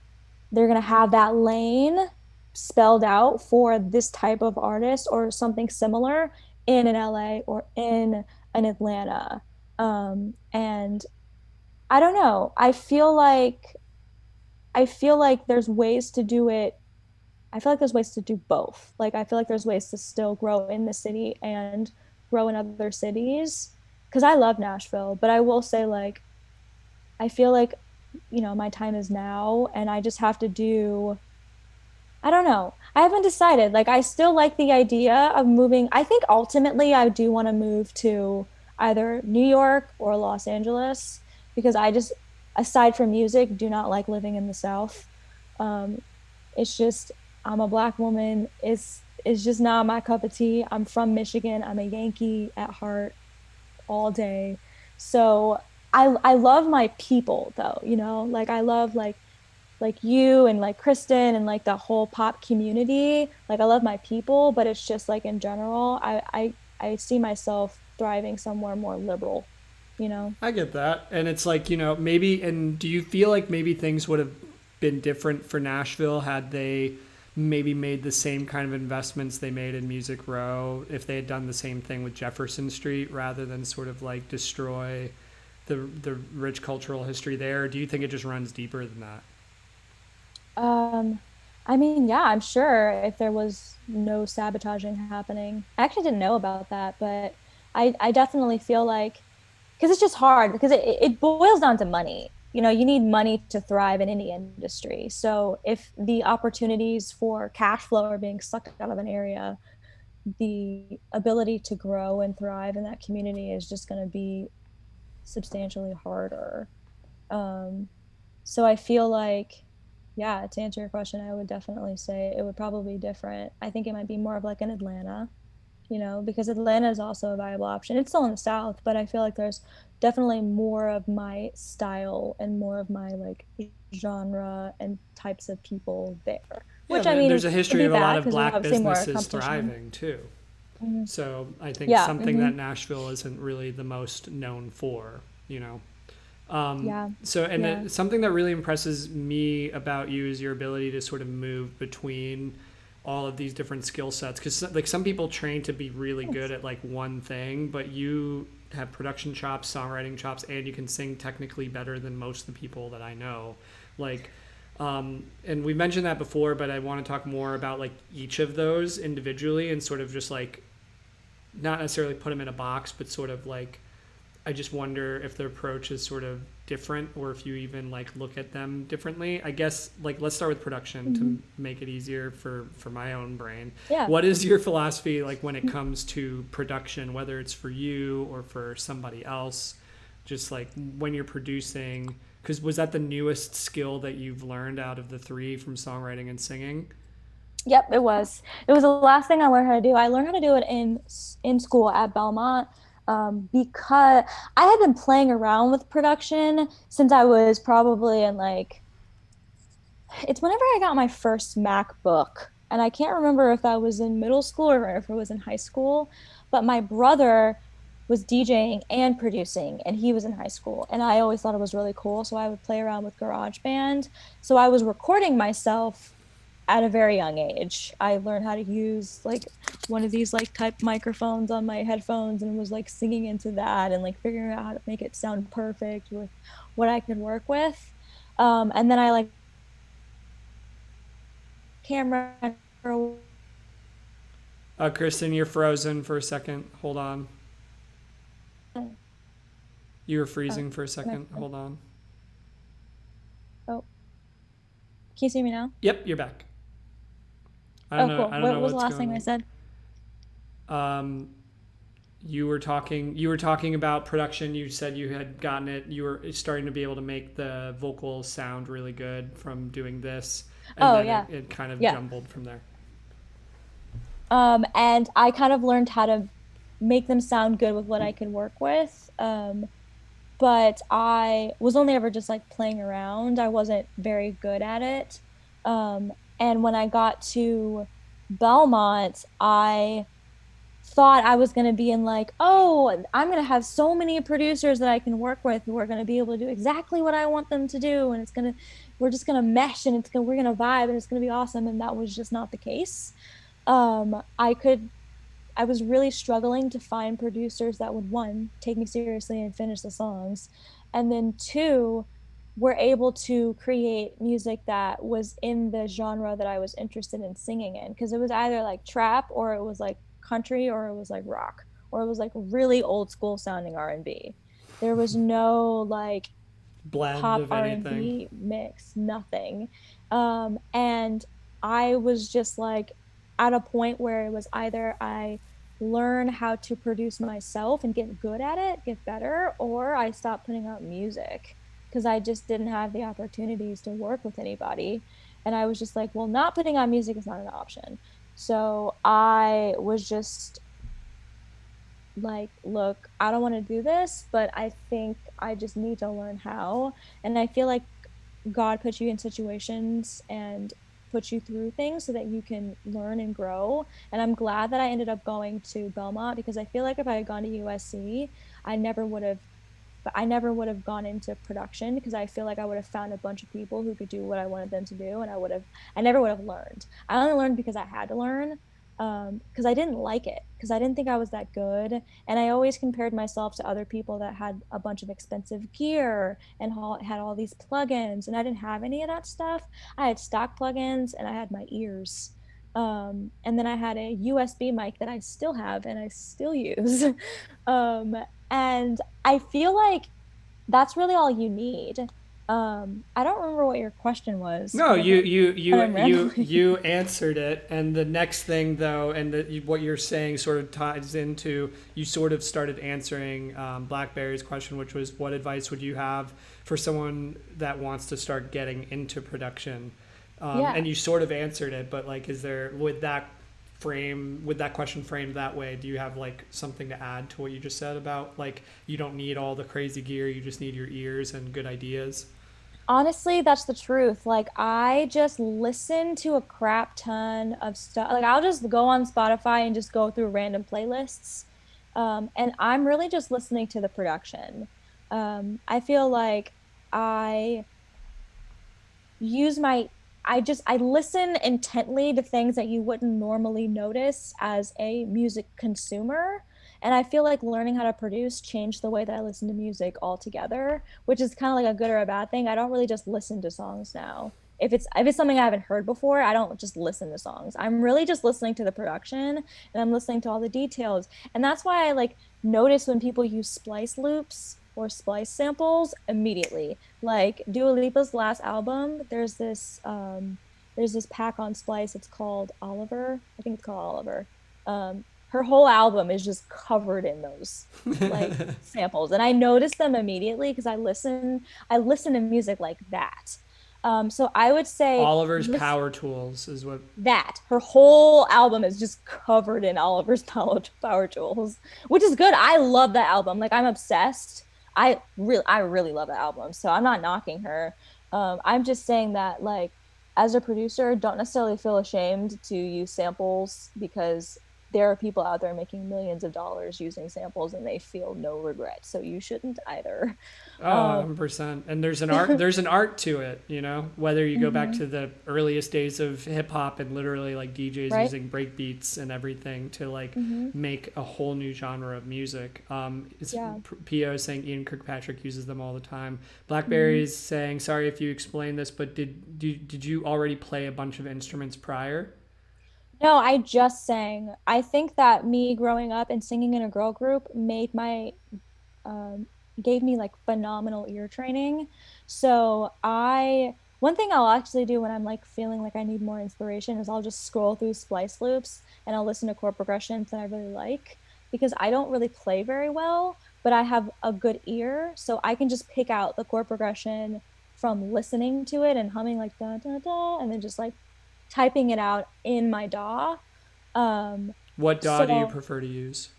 they're going to have that lane spelled out for this type of artist or something similar in an LA or in an Atlanta. And I don't know. I feel like there's ways to do it. I feel like there's ways to do both. Like, I feel like there's ways to still grow in the city and grow in other cities. Because I love Nashville, but I will say, like, I feel like, my time is now, and I just have to do, I don't know. I haven't decided. Like, I still like the idea of moving. I think ultimately I do want to move to either New York or Los Angeles because I just aside from music, do not like living in the South. Um, it's just I'm a black woman. It's just not my cup of tea. I'm from Michigan. I'm a Yankee at heart all day. So I love my people though, you know, like I love like you and like Kristen and like the whole pop community. Like I love my people, but it's just like in general, I see myself thriving somewhere more liberal, you know? I get that. And it's like, maybe, and do you feel like maybe things would have been different for Nashville had they maybe made the same kind of investments they made in Music Row if they had done the same thing with Jefferson Street rather than sort of like destroy the rich cultural history there? Or do you think it just runs deeper than that? Um, I mean, yeah, I'm sure if there was no sabotaging happening. I actually didn't know about that, but I definitely feel like because it's just hard because it boils down to money. You know, you need money to thrive in any industry. So if the opportunities for cash flow are being sucked out of an area, the ability to grow and thrive in that community is just going to be substantially harder. Um, so I feel like, yeah, to answer your question, I would definitely say it would probably be different. I think it might be more of like an Atlanta, you know, because Atlanta is also a viable option. It's still in the South, but I feel like there's definitely more of my style and more of my like genre and types of people there. Yeah, Which I mean there's a could history be of a lot bad of because there's black obviously more businesses competition. thriving too. Mhm. So I think Yeah. something Hmm. that Nashville isn't really the most known for, you know. Yeah. So, and Yeah. something that really impresses me about you is your ability to sort of move between all of these different skill sets. Because like some people train to be really good Thanks. at like one thing, but you have production chops, songwriting chops, and you can sing technically better than most of the people that I know. Like, and we mentioned that before, but I want to talk more about like each of those individually and sort of just like not necessarily put them in a box, but sort of like I just wonder if their approach is sort of different or if you even like look at them differently. I guess like let's start with production Hmm. to make it easier for my own brain. Yeah. What is your philosophy like when it comes to production, whether it's for you or for somebody else? Just like when you're producing, because was that the newest skill that you've learned out of the three from songwriting and singing? Yep, it was. It was the last thing I learned how to do. I learned how to do it in school at Belmont because I had been playing around with production since I was probably in like it's whenever I got my first MacBook. And I can't remember if that was in middle school or if it was in high school, but my brother was DJing and producing and he was in high school and I always thought it was really cool, so I would play around with GarageBand. So I was recording myself at a very young age. I learned how to use like one of these like type microphones on my headphones and was like singing into that and like figuring out how to make it sound perfect with what I could work with. And then I like camera. Kristen, you're frozen for a second. Hold on. You were freezing for a second. Hold on. Oh, can you see me now? Yep, you're back. I don't Oh, know. cool. I don't What know was the what's last going thing I on. said? Um, you were talking. You were talking about production. You said you had gotten it. You were starting to be able to make the vocals sound really good from doing this, and Oh, then yeah. it kind of Yeah. jumbled from there. And I kind of learned how to make them sound good with what I could work with. But I was only ever just like playing around. I wasn't very good at it. And when I got to Belmont, I thought I was going to be in like, oh, I'm going to have so many producers that I can work with who are going to be able to do exactly what I want them to do. And we're just going to mesh and we're going to vibe and it's going to be awesome. And that was just not the case. I could I was really struggling to find producers that would one, take me seriously and finish the songs, and then two, were able to create music that was in the genre that I was interested in singing in. Because it was either like trap or it was like country or it was like rock or it was like really old school sounding R&B. There was no like Blend pop of anything. R&B mix, nothing. And I was just like at a point where it was either I learn how to produce myself and get good at it, get better, or I stop putting out music because I just didn't have the opportunities to work with anybody. And I was just like, well, not putting on music is not an option. So I was just like, look, I don't want to do this, but I think I just need to learn how. And I feel like God puts you in situations and puts you through things so that you can learn and grow. And I'm glad that I ended up going to Belmont, because I feel like if I had gone to USC, I never would have but I never would have gone into production, because I feel like I would have found a bunch of people who could do what I wanted them to do, and I never would have learned. I only learned because I had to learn, because I didn't like it, because I didn't think I was that good, and I always compared myself to other people that had a bunch of expensive gear and had all these plugins, and I didn't have any of that stuff. I had stock plugins and I had my ears. And then I had a USB mic that I still have and I still use. um, and I feel like that's really all you need. I don't remember what your question was, No, because I feel like I'm rambling. you answered it, and the next thing though, and what you're saying sort of ties into, you sort of started answering Blackberry's question, which was, what advice would you have for someone that wants to start getting into production? Yeah. And you sort of answered it, but like, is there, with that question framed that way, do you have like something to add to what you just said about like, you don't need all the crazy gear, you just need your ears and good ideas? Honestly, that's the truth. Like, I just listen to a crap ton of stuff. Like, I'll just go on Spotify and just go through random playlists. And I'm really just listening to the production. I feel like I use my I listen intently to things that you wouldn't normally notice as a music consumer. And I feel like learning how to produce changed the way that I listen to music altogether, which is kind of like a good or a bad thing. I don't really just listen to songs now. If it's something I haven't heard before, I don't just listen to songs. I'm really just listening to the production, and I'm listening to all the details. And that's why I like notice when people use splice loops or splice samples immediately. Like Dua Lipa's last album, there's this pack on Splice. It's called Oliver. I think it's called Oliver. Her whole album is just covered in those like samples, and I noticed them immediately because I listen to music like that. So I would say Oliver's Power Tools is what. that her whole album is just covered in Oliver's power tools, which is good. I love that album. Like, I'm obsessed. I really love that album. So I'm not knocking her. I'm just saying that, like, as a producer, don't necessarily feel ashamed to use samples, because there are people out there making millions of dollars using samples and they feel no regret. So you shouldn't either. Oh, Um, 100%. And there's an art to it, you know, whether you go back mhm, to the earliest days of hip hop and literally like DJs right? using break beats and everything to like Hmm. make a whole new genre of music. It's Yeah. PO is saying Ian Kirkpatrick uses them all the time. Hmm. Blackberry is saying, sorry if you explained this, but did you already play a bunch of instruments prior? No, I just sang. I think that me growing up and singing in a girl group um, gave me like phenomenal ear training. So one thing I'll actually do when I'm like feeling like I need more inspiration is I'll just scroll through splice loops and I'll listen to chord progressions that I really like, because I don't really play very well, but I have a good ear. So I can just pick out the chord progression from listening to it and humming like da da da, and then just like typing it out in my DAW. Um, What DAW do you so prefer to use?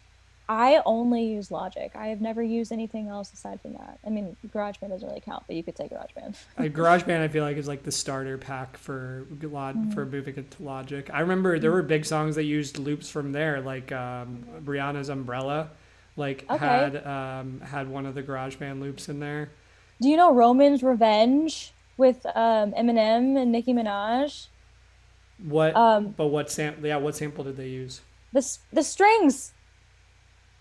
I only use Logic. I have never used anything else aside from that. I mean, GarageBand doesn't really count, but you could say GarageBand. GarageBand, I feel like, is like the starter pack for Mhm. moving into Logic. I remember there were big songs that used loops from there, like Rihanna's "Umbrella," like Okay. had one of the GarageBand loops in there. Do you know Roman's Revenge with Eminem and Nicki Minaj? Um, What sample? Yeah, what sample did they use? the strings,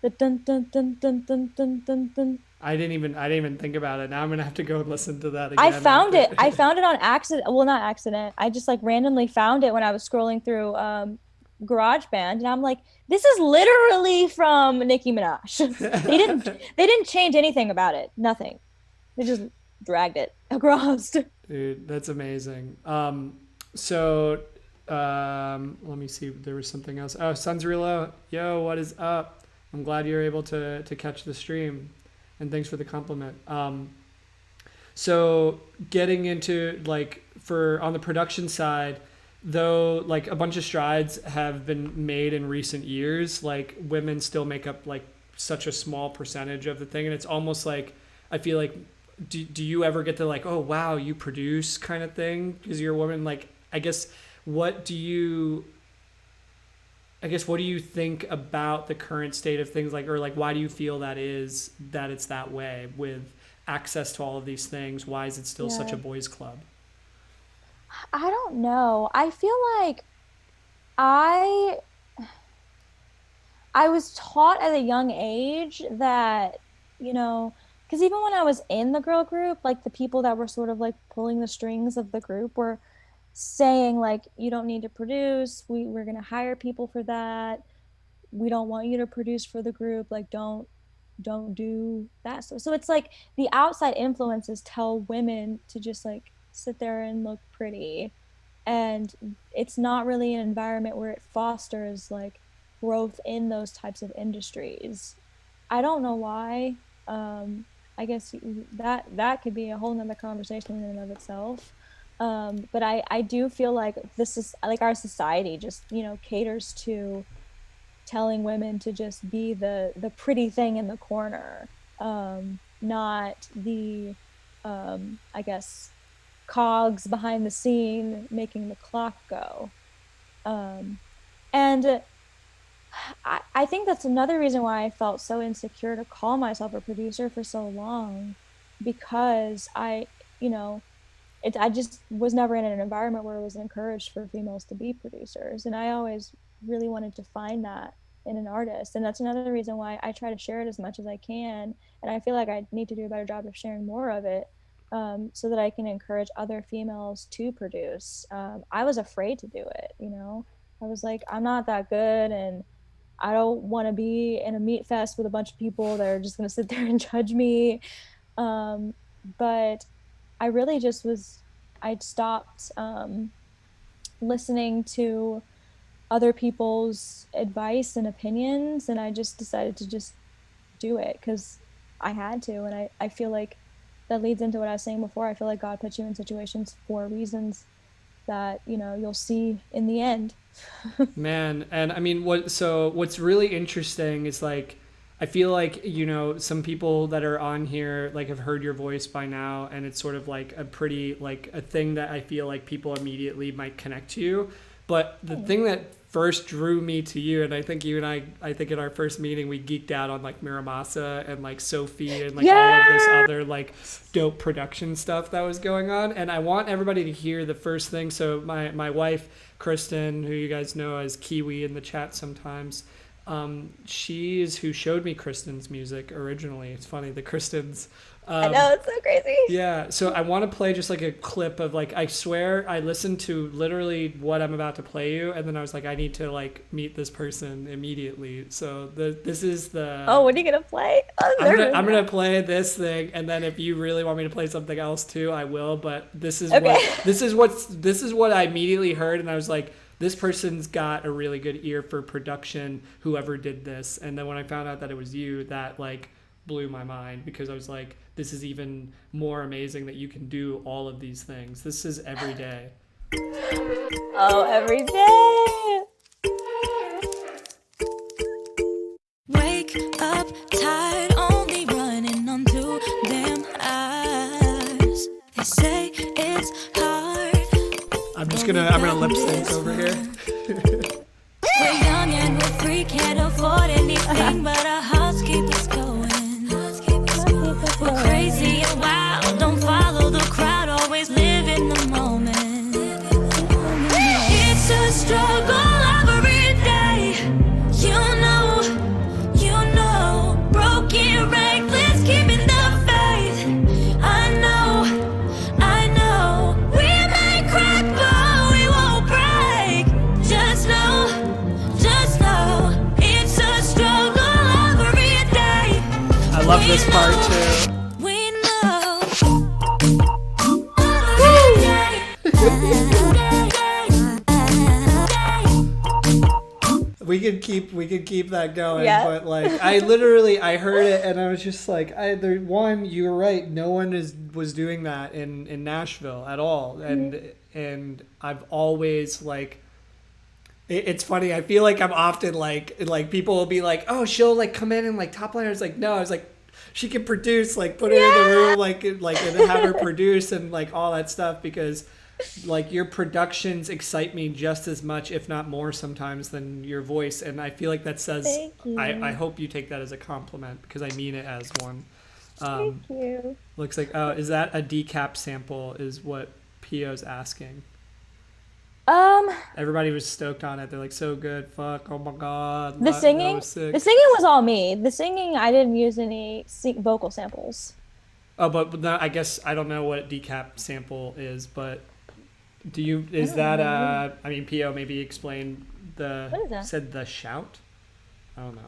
the dun dun dun dun dun dun dun dun. I didn't even think about it. Now I'm gonna have to go and listen to that I again found after. it. I found it on accident. Well, not accident. I just like randomly found it when I was scrolling through GarageBand, and I'm like, this is literally from Nicki Minaj. They didn't change anything about it. Nothing. They just dragged it across. Dude, that's amazing. So let me see. There was something else. Oh, Sunzrilo, yo, what is up? I'm glad you're able to catch the stream, and thanks for the compliment. So getting into like for on the production side, though, like a bunch of strides have been made in recent years, like women still make up like such a small percentage of the thing. And it's almost like, I feel like, do you ever get to like, oh, wow, you produce kind of thing because you're a woman? Like, I guess, what do you think about the current state of things? Like, or like, why do you feel that it's that way with access to all of these things? Why is it still such a Yeah. boys club? I don't know. I feel like I I was taught at a young age that, because even when I was in the girl group, like the people that were sort of like pulling the strings of the group were saying like, you don't need to produce. We're gonna hire people for that. We don't want you to produce for the group. Like, don't do that. So it's like the outside influences tell women to just like sit there and look pretty, and it's not really an environment where it fosters like growth in those types of industries. I don't know why. I guess that could be a whole nother conversation in and of itself. But I do feel like this is like our society just caters to telling women to just be the pretty thing in the corner, not the I guess cogs behind the scene making the clock go. Um, and I think that's another reason why I felt so insecure to call myself a producer for so long, because you know, I just was never in an environment where it was encouraged for females to be producers. And I always really wanted to find that in an artist. And that's another reason why I try to share it as much as I can. And I feel like I need to do a better job of sharing more of it, so that I can encourage other females to produce. I was afraid to do it. I was like, I'm not that good, and I don't want to be in a meat fest with a bunch of people that are just going to sit there and judge me. Um, but I really just I'd stopped listening to other people's advice and opinions, and I just decided to just do it because I had to. And I feel like that leads into what I was saying before. I feel like God puts you in situations for reasons that, you'll see in the end. Man, and I mean, what's really interesting is like, I feel like, some people that are on here like have heard your voice by now, and it's sort of like a pretty like a thing that I feel like people immediately might connect to you. But the thing that first drew me to you, and I think you and I think in our first meeting we geeked out on like Miramasa and like Sophie and like all of this Yeah. other like dope production stuff that was going on. And I want everybody to hear the first thing. So my wife Kristen, who you guys know as Kiwi in the chat sometimes, she's who showed me Kristen's music originally. It's funny, the Kristen's. I know, it's so crazy. Yeah, so I want to play just like a clip of like, I swear I listened to literally what I'm about to play you, and then I was like, I need to like meet this person immediately. So this is the. Oh, what are you gonna play? I'm gonna play this thing, and then if you really want me to play something else too, I will. But this is what I immediately heard, and I was like, this person's got a really good ear for production. Whoever did this, and then when I found out that it was you, that like blew my mind, because I was like, this is even more amazing that you can do all of these things. This is every day. Oh, every day. Wake up tired, only running on 2 damn hours. They say it's hard. I'm gonna lip sync over here. We're young and we're free, can't afford anything but our hearts keep us going. We're crazy and wild, don't follow the crowd, always live in the moment. It's a struggle every day. Broken, reckless, keeping the faith. I know, we may crack, but we won't break. Just know, it's a struggle every day. I love this part too. We know. we could keep that going, Yeah. but like I heard it and I was just like you were right, no one was doing that in Nashville at all, and I've always like it's funny. I feel like I'm often like people will be like, oh, she'll like come in and like top liners. Like, no, I was like, she can produce, like put her in the room, like and have her produce and like all that stuff, because like your productions excite me just as much, if not more sometimes, than your voice. And I feel like that says, Thank you. I hope you take that as a compliment, because I mean it as one. Thank you. Looks like, oh, is that a decap sample is what Pio's asking. Um, Everybody was stoked on it. They're like, so good. Fuck. Oh my God. the That singing, was sick. the singing was all me. The singing, I didn't use any vocal samples. Oh, but no, I guess I don't know what decap sample is, but I is don't that, know. I mean, Pio maybe explain What is that? said the shout? I don't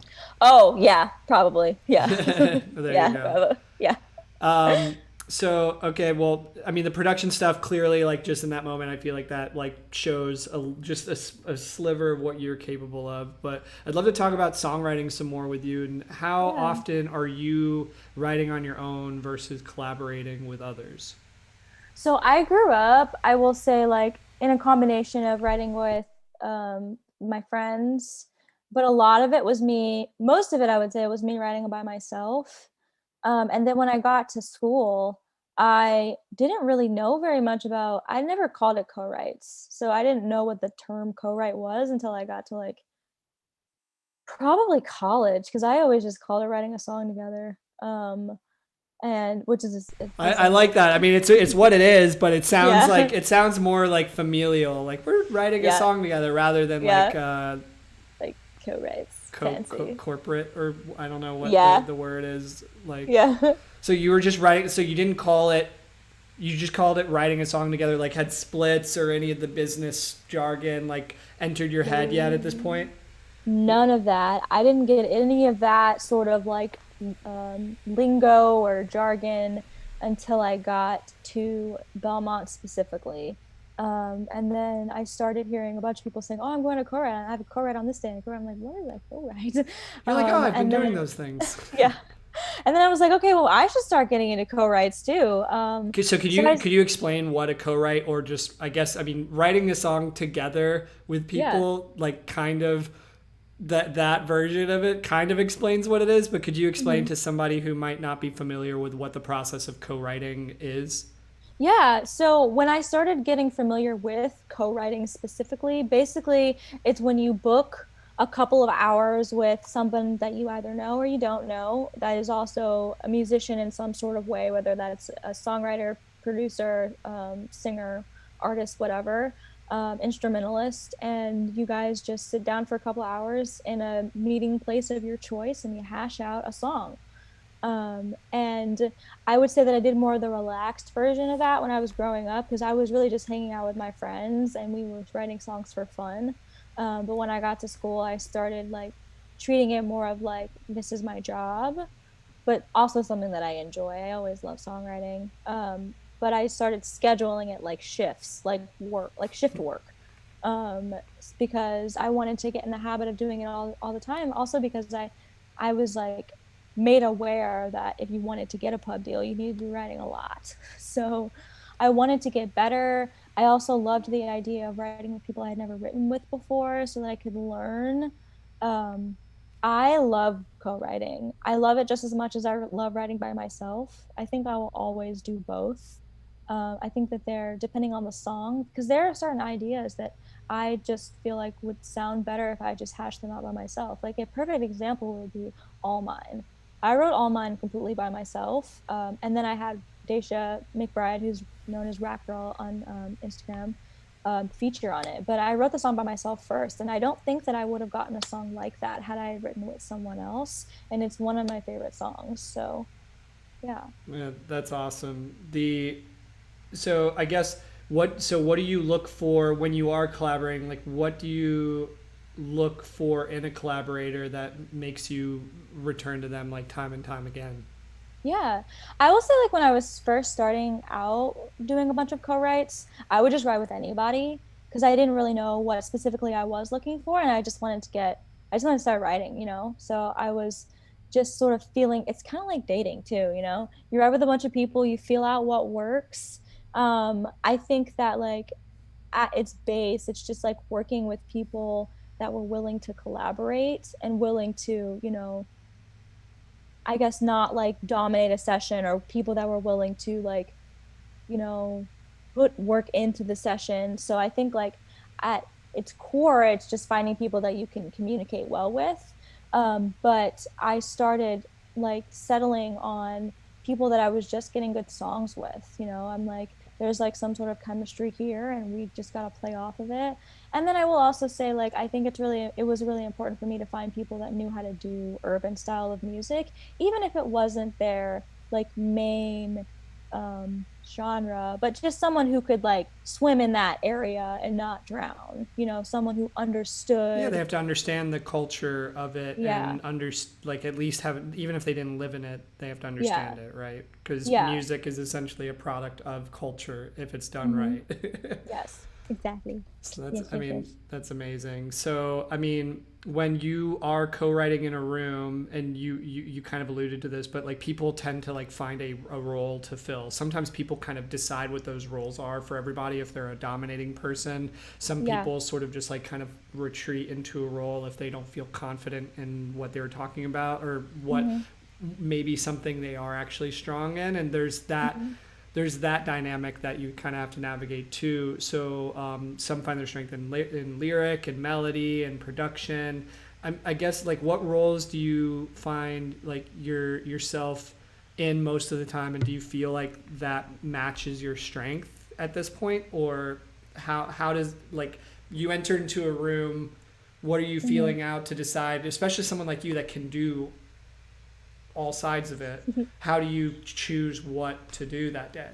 Oh, yeah, probably. Yeah. know. There you Yeah, go. probably. Yeah. So okay, well, I mean, the production stuff clearly, like just in that moment, I feel like that like shows just a sliver of what you're capable of. But I'd love to talk about songwriting some more with you. And how Yeah. often are you writing on your own versus collaborating with others? So I grew up, I will say, like in a combination of writing with my friends, but a lot of it was me. Most of it, I would say, was me writing by myself. And then when I got to school, I didn't really know very much about. I never called it co-writes, so I didn't know what the term co-write was until I got to like probably college, because I always just called it writing a song together. And which is the I same like thing. that. I mean, it's what it is, but Yeah. it sounds more like familial. Like we're writing a Yeah. song together rather than Yeah. like Like co-writes. Fancy. corporate, or I don't know what Yeah. the word is. Like, Yeah. so you were just writing. So you didn't call it. You just called it writing a song together. Like had splits or any of the business jargon like entered your head yet at this point? None of that. I didn't get any of that sort of like lingo or jargon until I got to Belmont specifically. And then I started hearing a bunch of people saying, "Oh, I'm going to co-write. I have a co-write on this day." And a co-write. I'm like, "What is a co-write?" You're like, oh, I've been And doing then those things. yeah, and then I was like, "Okay, well, I should start getting into co-writes too." So could So I, you explain what a co-write, or just I guess I mean writing a song together with yeah. people, like kind of that version of it kind of explains what it is, but could you explain Mhm. to somebody who might not be familiar with what the process of co-writing is? Yeah, so when I started getting familiar with co-writing specifically, basically it's when you book a couple of hours with someone that you either know or you don't know that is also a musician in some sort of way, whether that's a songwriter, producer, singer, artist, whatever, instrumentalist, and you guys just sit down for a couple hours in a meeting place of your choice and you hash out a song. And I would say that I did more of the relaxed version of that when I was growing up, because I was really just hanging out with my friends and we were writing songs for fun. But when I got to school, I started like treating it more of like this is my job, but also something that I enjoy. I always love songwriting. But I started scheduling it like shifts, like work, like shift work. Because I wanted to get in the habit of doing it all the time. Also because I was like made aware that if you wanted to get a pub deal, you needed to be writing a lot. So I wanted to get better. I also loved the idea of writing with people I had never written with before so that I could learn. Um, I love co-writing. I love it just as much as I love writing by myself. I think I will always do both. I think that they're depending on the song, because there are certain ideas that I just feel like would sound better if I just hashed them out by myself. Like a perfect example would be All Mine. I wrote All Mine completely by myself, and then I had Daisha McBride, who's known as Rap Girl on Instagram, feature on it. But I wrote the song by myself first, and I don't think that I would have gotten a song like that had I written with someone else. And it's one of my favorite songs. So yeah. Yeah, that's awesome. So I guess what do you look for when you are collaborating? Like what do you look for in a collaborator that makes you return to them like time and time again? Yeah. I will say, like, when I was first starting out doing a bunch of co-writes, I would just write with anybody because I didn't really know what specifically I was looking for. And I just wanted to get I just want to start writing, So I was just sort of feeling, it's kind of like dating too, You're out with a bunch of people, you feel out what works. I think that like at its base, it's just like working with people that were willing to collaborate and willing to, I guess not like dominate a session, or people that were willing to like, you know, put work into the session. So I think like at its core, it's just finding people that you can communicate well with. But I started like settling on people that I was just getting good songs with. I'm like, there's like some sort of chemistry here, and we just got to play off of it. And then I will also say, like, I think it was really important for me to find people that knew how to do urban style of music, even if it wasn't their like main genre, but just someone who could like swim in that area and not drown, someone who Yeah, they understood. have to understand the culture of it Yeah. and like at least have, even if they didn't live in it, they have to Yeah. understand it, right? Because Yeah. music is essentially a product of culture if it's done Hmm. right. Yes, exactly. So that's, Yes, I yes, mean, yes. that's amazing. So, I mean, when you are co-writing in a room, and you kind of alluded to this, but like people tend to like find a role to fill. Sometimes people kind of decide what those roles are for everybody if they're a dominating person. Some Yeah. people sort of just like kind of retreat into a role if they don't feel confident in what they were talking about, or what Hmm. maybe something they are actually strong in. And Hmm. there's that dynamic that you kind of have to navigate too. So some find their strength in lyric and melody and production. I guess like what roles do you find like yourself in most of the time, and do you feel like that matches your strength at this point, or how does like you enter into a room? What are you Hmm. feeling out to decide, especially someone like you that can do all sides of it? How do you choose what to do that day?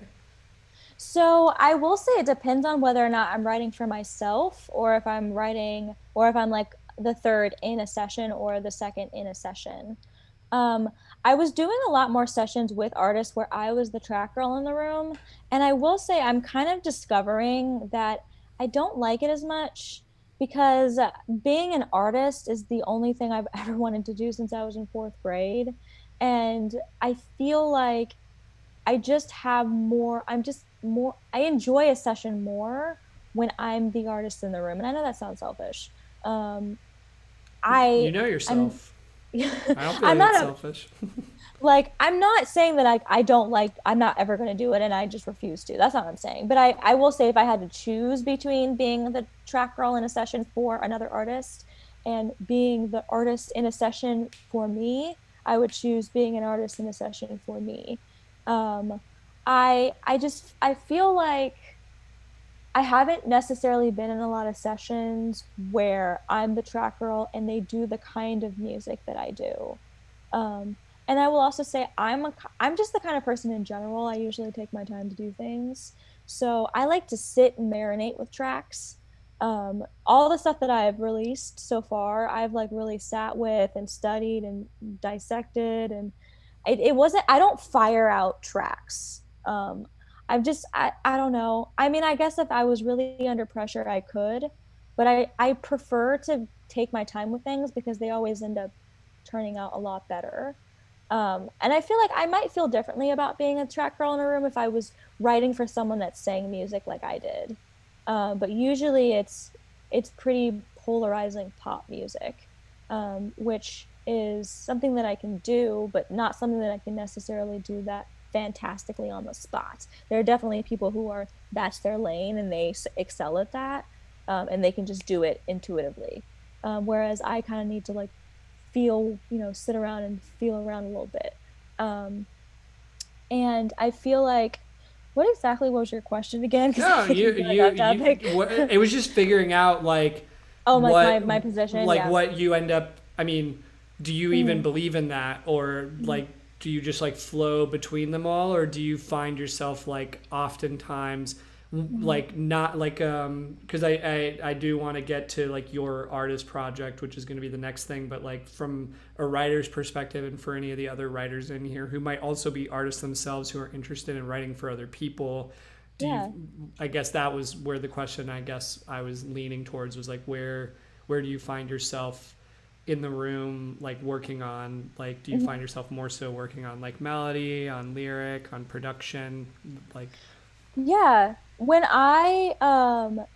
So I will say it depends on whether or not I'm writing for myself, or if I'm writing, or if I'm like the third in a session or the second in a session. Um, I was doing a lot more sessions with artists where I was the track girl in the room. And I will say I'm kind of discovering that I don't like it as much, because being an artist is the only thing I've ever wanted to do since I was in fourth grade. And I feel like I'm just more, I enjoy a session more when I'm the artist in the room. And I know that sounds selfish. Um, I, You know I'm, yourself. I don't feel I'm like that's not a, selfish. like, I'm not saying that I don't like, I'm not ever going to do it and I just refuse to. That's not what I'm saying. But I will say, if I had to choose between being the track girl in a session for another artist and being the artist in a session for me, I would choose being an artist in a session for me. Um, I feel like I haven't necessarily been in a lot of sessions where I'm the track girl and they do the kind of music that I do. And I will also say I'm just the kind of person in general. I usually take my time to do things. So I like to sit and marinate with tracks. All the stuff that I've released so far, I've like really sat with and studied and dissected, and it wasn't, I don't fire out tracks. I don't know. I mean, I guess if I was really under pressure, I could, but I prefer to take my time with things because they always end up turning out a lot better. And I feel like I might feel differently about being a track girl in a room if I was writing for someone that sang music like I did. But usually it's pretty polarizing pop music, which is something that I can do, but not something that I can necessarily do that fantastically on the spot. There are definitely people who are, that's their lane and they excel at that, and they can just do it intuitively. Whereas I kind of need to like feel, sit around and feel around a little bit. Um, and I feel like, what exactly was your question again? Because No, I keep going off topic. it was just figuring out like Oh, like what, my position, like yeah. what you end up, I mean, do you even Mhm, believe in that, or mhm, like do you just like flow between them all, or do you find yourself like oftentimes mhm. like not like because I do want to get to like your artist project, which is going to be the next thing, but like from a writer's perspective, and for any of the other writers in here who might also be artists themselves who are interested in writing for other people, do you, Yeah. I guess that was where the question I guess I was leaning towards was like where do you find yourself in the room, like working on, like, do you Mhm. find yourself more so working on like melody, on lyric, on production, like? Yeah. When I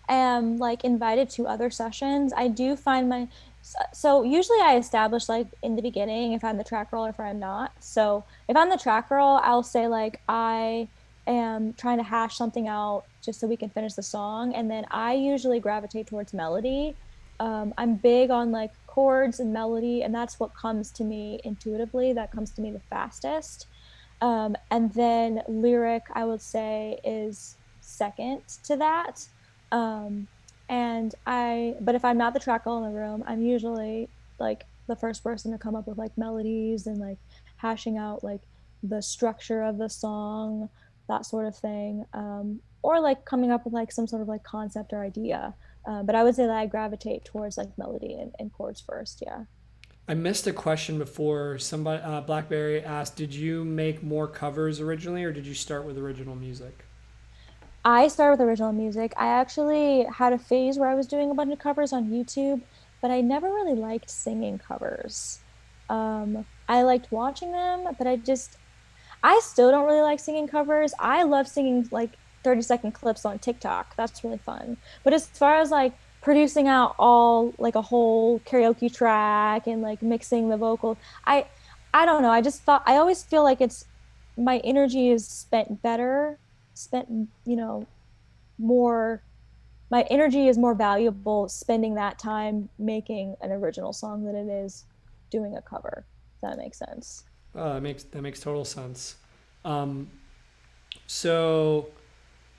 am like invited to other sessions, I do find so usually I establish like in the beginning if I'm the track girl or if I'm not. So if I'm the track girl, I'll say like I am trying to hash something out just so we can finish the song. And then I usually gravitate towards melody. I'm big on like chords and melody, and that's what comes to me intuitively. That comes to me the fastest. And then lyric, I would say, is second to that. Um, but if I'm not the track girl in the room, I'm usually like the first person to come up with like melodies and like hashing out like the structure of the song, that sort of thing. Or like coming up with like some sort of like concept or idea. But I would say that I gravitate towards like melody and chords first. Yeah. I missed a question before. Somebody, Blackberry asked, did you make more covers originally, or did you start with original music? I started with original music. I actually had a phase where I was doing a bunch of covers on YouTube, but I never really liked singing covers. I liked watching them, but I still don't really like singing covers. I love singing like 30-second clips on TikTok. That's really fun. But as far as like producing out all like a whole karaoke track and like mixing the vocal, I don't know. I always feel like it's my energy is spent, more my energy is more valuable spending that time making an original song than it is doing a cover. If that makes sense. That makes total sense. Um, so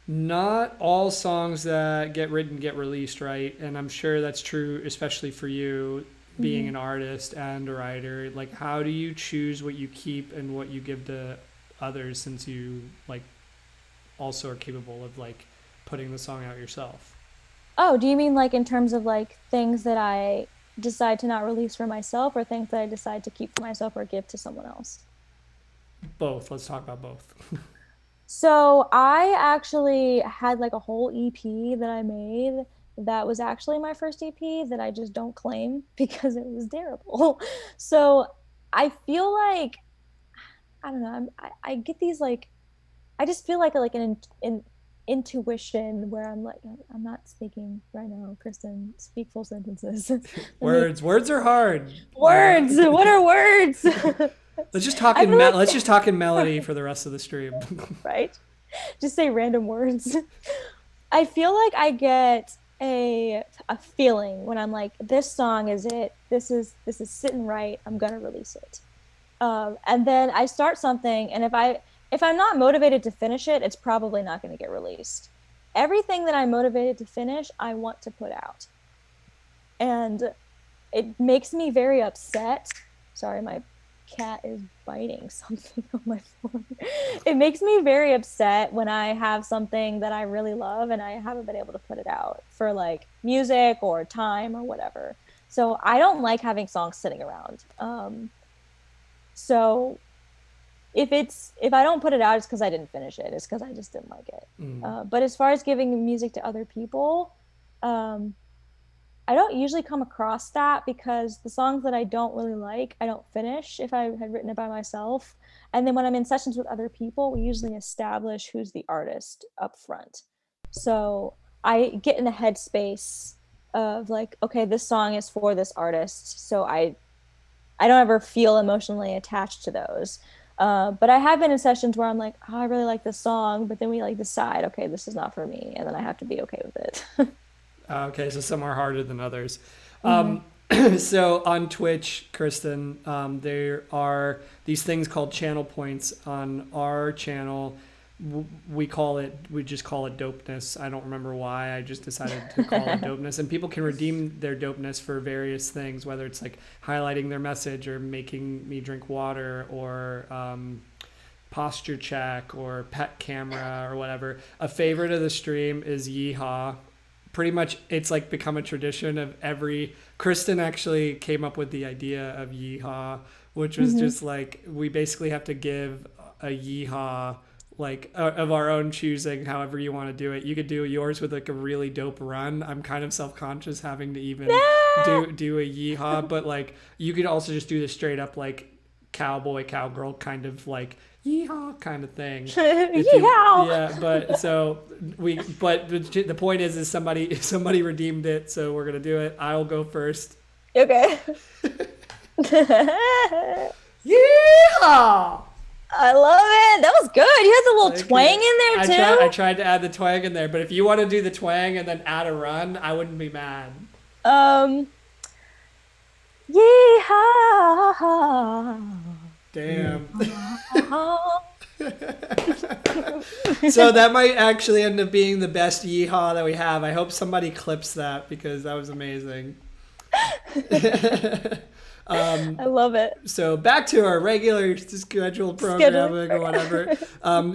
not all songs that get written get released, right? And I'm sure that's true, especially for you being Mm-hmm. an artist and a writer. Like, how do you choose what you keep and what you give to others, since you like also are capable of like putting the song out yourself? Oh, do you mean like in terms of like things that I decide to not release for myself or things that I decide to keep for myself or give to someone else? Both. Let's talk about both. So I actually had like a whole EP that I made that was actually my first EP that I just don't claim because it was terrible. So I feel like I don't know. I get these like I just feel like an intuition where I'm like I'm not speaking right now, Kristen. Speak full sentences. Let me Words are hard. You know. words. What are words? I feel Let's just like talk in melody for the rest of the stream. right. Just say random words. I feel like I get a feeling when I'm like, this song is it. This is sitting right. I'm gonna release it. And then I start something, and if I'm not motivated to finish it, it's probably not going to get released. Everything that I'm motivated to finish, I want to put out, and it makes me very upset. Sorry, my cat is biting something on my phone. It makes me very upset when I have something that I really love and I haven't been able to put it out for like music or time or whatever. So I don't like having songs sitting around. So if I don't put it out, it's because I didn't finish it. It's because I just didn't like it. Mm. But as far as giving music to other people, um, I don't usually come across that because the songs that I don't really like, I don't finish if I had written it by myself. And then when I'm in sessions with other people, we usually establish who's the artist up front. So I get in the headspace of like, okay, this song is for this artist. So I don't ever feel emotionally attached to those. But I have been in sessions where I'm like, oh, I really like this song, but then we like decide, okay, this is not for me, and then I have to be okay with it. Okay, so some are harder than others. Hmm. Um, so on Twitch, Kristen, there are these things called channel points on our channel. We just call it dopeness. I don't remember why. I just decided to call it dopeness, and people can redeem their dopeness for various things, whether it's like highlighting their message or making me drink water or posture check or pet camera or whatever. A favorite of the stream is Yeehaw. Pretty much it's like become a tradition of every Kristen actually came up with the idea of Yeehaw, which was Hmm. just like we basically have to give a Yeehaw like of our own choosing, however you want to do it. You could do yours with like a really dope run. I'm kind of self-conscious having to even do a yeehaw, but like you could also just do the straight up like cowboy cowgirl kind of like yeehaw kind of thing. Yeehaw! But the point is somebody redeemed it, so we're gonna do it. I'll go first. Okay. Yeehaw! I love it. That was good. You had the little Thank twang you. in there too. I tried to add the twang in there, but if you want to do the twang and then add a run, I wouldn't be mad. Yeehaw. Damn. So that might actually end up being the best yeehaw that we have. I hope somebody clips that because that was amazing. I love it. So back to our regular scheduled programming or whatever.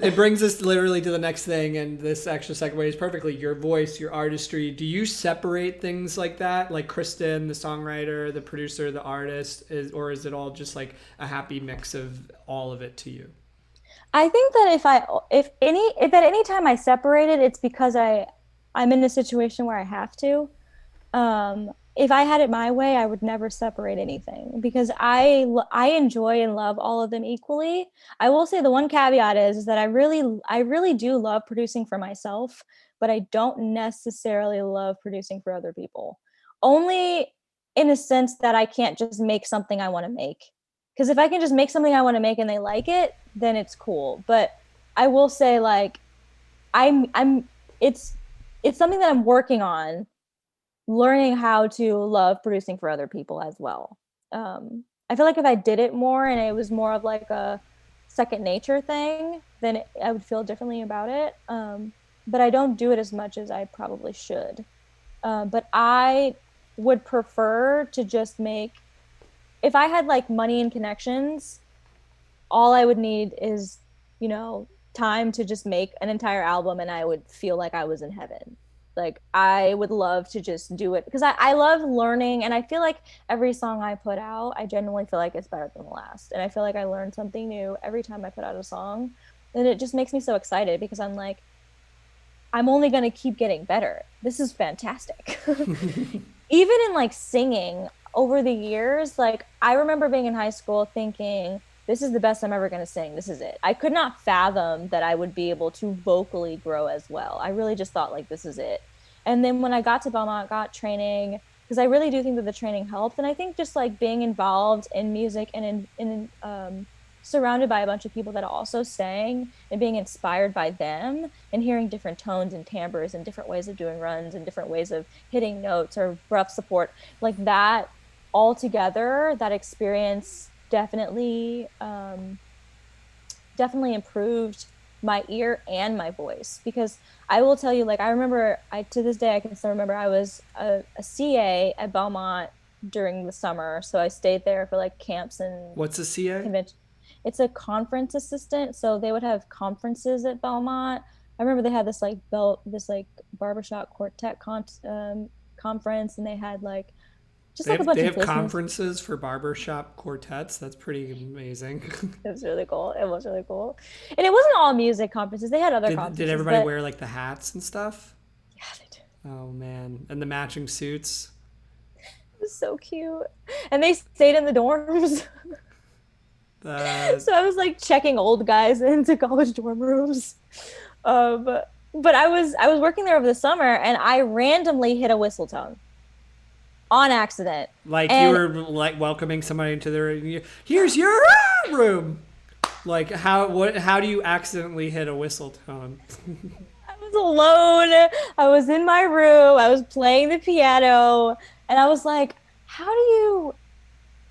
It brings us literally to the next thing, and this actually segues perfectly. Your voice, your artistry. Do you separate things like that, like KRYSTEN, the songwriter, the producer, the artist, or is it all just like a happy mix of all of it to you? I think that if at any time I separate it, it's because I'm in a situation where I have to. If I had it my way, I would never separate anything because I enjoy and love all of them equally. I will say the one caveat is that I really do love producing for myself, but I don't necessarily love producing for other people. Only in a sense that I can't just make something I want to make. Because if I can just make something I want to make and they like it, then it's cool. But I will say like it's something that I'm working on. Learning how to love producing for other people as well. I feel like if I did it more and it was more of like a second nature thing, then I would feel differently about it. But I don't do it as much as I probably should. But I would prefer to just make, if I had like money and connections, all I would need is, time to just make an entire album and I would feel like I was in heaven. Like I would love to just do it because I love learning, and I feel like every song I put out, I genuinely feel like it's better than the last. And I feel like I learn something new every time I put out a song. And it just makes me so excited because I'm like, I'm only going to keep getting better. This is fantastic. Even in like singing over the years, like I remember being in high school thinking, this is the best I'm ever going to sing. This is it. I could not fathom that I would be able to vocally grow as well. I really just thought like, this is it. And then when I got to Belmont, got training, because I really do think that the training helped. And I think just like being involved in music and surrounded by a bunch of people that also sang and being inspired by them and hearing different tones and timbres and different ways of doing runs and different ways of hitting notes or breath support, like that all together, that experience definitely improved my ear and my voice. Because I will tell you, like I remember, to this day I can still remember I was a CA at Belmont during the summer, so I stayed there for like camps and what's a CA? Convention. It's a conference assistant, so they would have conferences at Belmont. I remember they had this like barbershop quartet conference, and they had like just like a bunch of business. Conferences for barbershop quartets. That's pretty amazing. It was really cool. And it wasn't all music conferences. They had other conferences. Did everybody wear like the hats and stuff? Yeah, they did. Oh man. And the matching suits. It was so cute. And they stayed in the dorms. So I was like checking old guys into college dorm rooms. But I was working there over the summer and I randomly hit a whistle tone. On accident. Like you were like welcoming somebody into their, here's your room. Like how do you accidentally hit a whistle tone? I was alone. I was in my room. I was playing the piano and I was like, I don't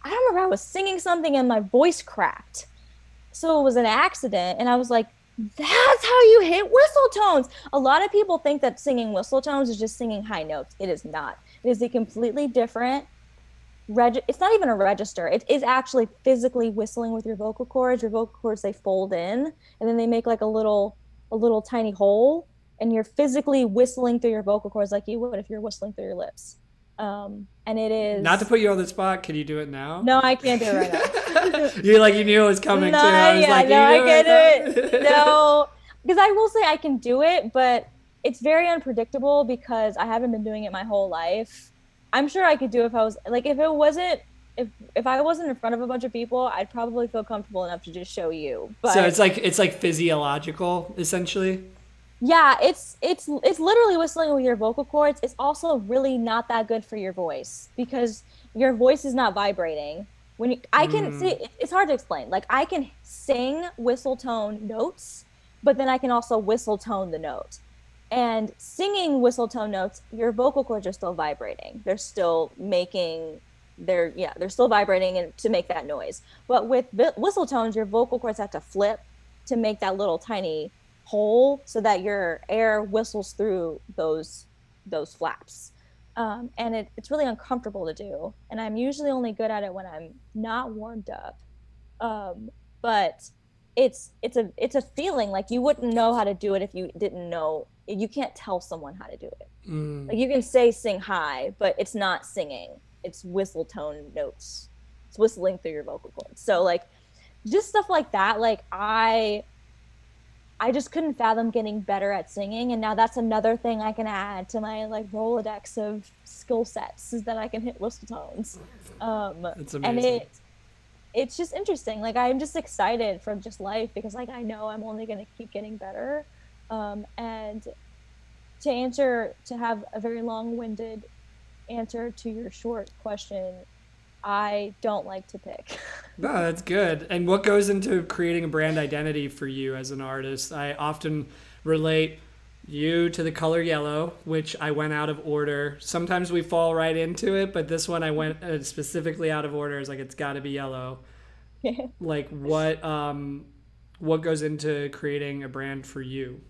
remember, I was singing something and my voice cracked. So it was an accident and I was like, that's how you hit whistle tones. A lot of people think that singing whistle tones is just singing high notes. It is not. It is a completely different it's not even a register. It is actually physically whistling with your vocal cords. Your vocal cords, they fold in and then they make like a little tiny hole, and you're physically whistling through your vocal cords like you would if you're whistling through your lips. And it is not to put you on the spot. Can you do it now? No, I can't do it right now. You knew it was coming too. I was I can't do it. No, because I will say I can do it, but it's very unpredictable because I haven't been doing it my whole life. I'm sure I could do if I was like if it wasn't if I wasn't in front of a bunch of people, I'd probably feel comfortable enough to just show you. So But it's like physiological essentially. yeah, it's literally whistling with your vocal cords. It's also really not that good for your voice because your voice is not vibrating. I can see it's hard to explain. Like I can sing whistle tone notes, but then I can also whistle tone the note. And singing whistle tone notes, your vocal cords are still vibrating. They're still making they're still vibrating and to make that noise. But with whistle tones, your vocal cords have to flip to make that little tiny hole so that your air whistles through those flaps. And it's really uncomfortable to do. And I'm usually only good at it when I'm not warmed up. But it's a feeling like you wouldn't know how to do it if you didn't know. You can't tell someone how to do it. Like you can say sing high, but it's not singing. It's whistle tone notes. It's whistling through your vocal cords. So like just stuff like that. Like I just couldn't fathom getting better at singing, and now that's another thing I can add to my like Rolodex of skill sets is that I can hit whistle tones. That's And amazing. it's just interesting. Like I'm just excited for just life because like I know I'm only gonna keep getting better. And to have a very long-winded answer to your short question, I don't like to pick. No, that's good. And what goes into creating a brand identity for you as an artist? I often relate you to the color yellow, which I went out of order. Sometimes we fall right into it, but this one I went specifically out of order. It's like it's got to be yellow. Like what goes into creating a brand for you?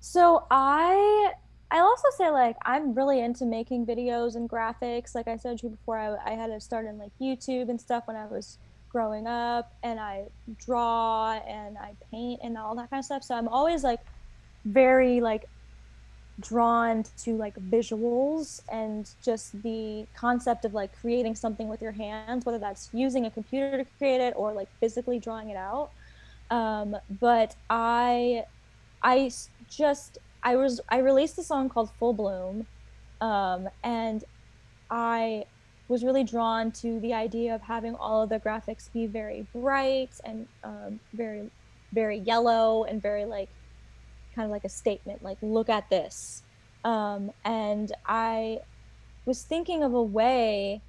So I'll also say like I'm really into making videos and graphics. Like I said to you before, I had to start in like YouTube and stuff when I was growing up, and I draw and I paint and all that kind of stuff. So I'm always like very like drawn to like visuals and just the concept of like creating something with your hands, whether that's using a computer to create it or like physically drawing it out. But I just I released a song called Full Bloom, and I was really drawn to the idea of having all of the graphics be very bright and very yellow and very like kind of like a statement, like look at this. And I was thinking of a way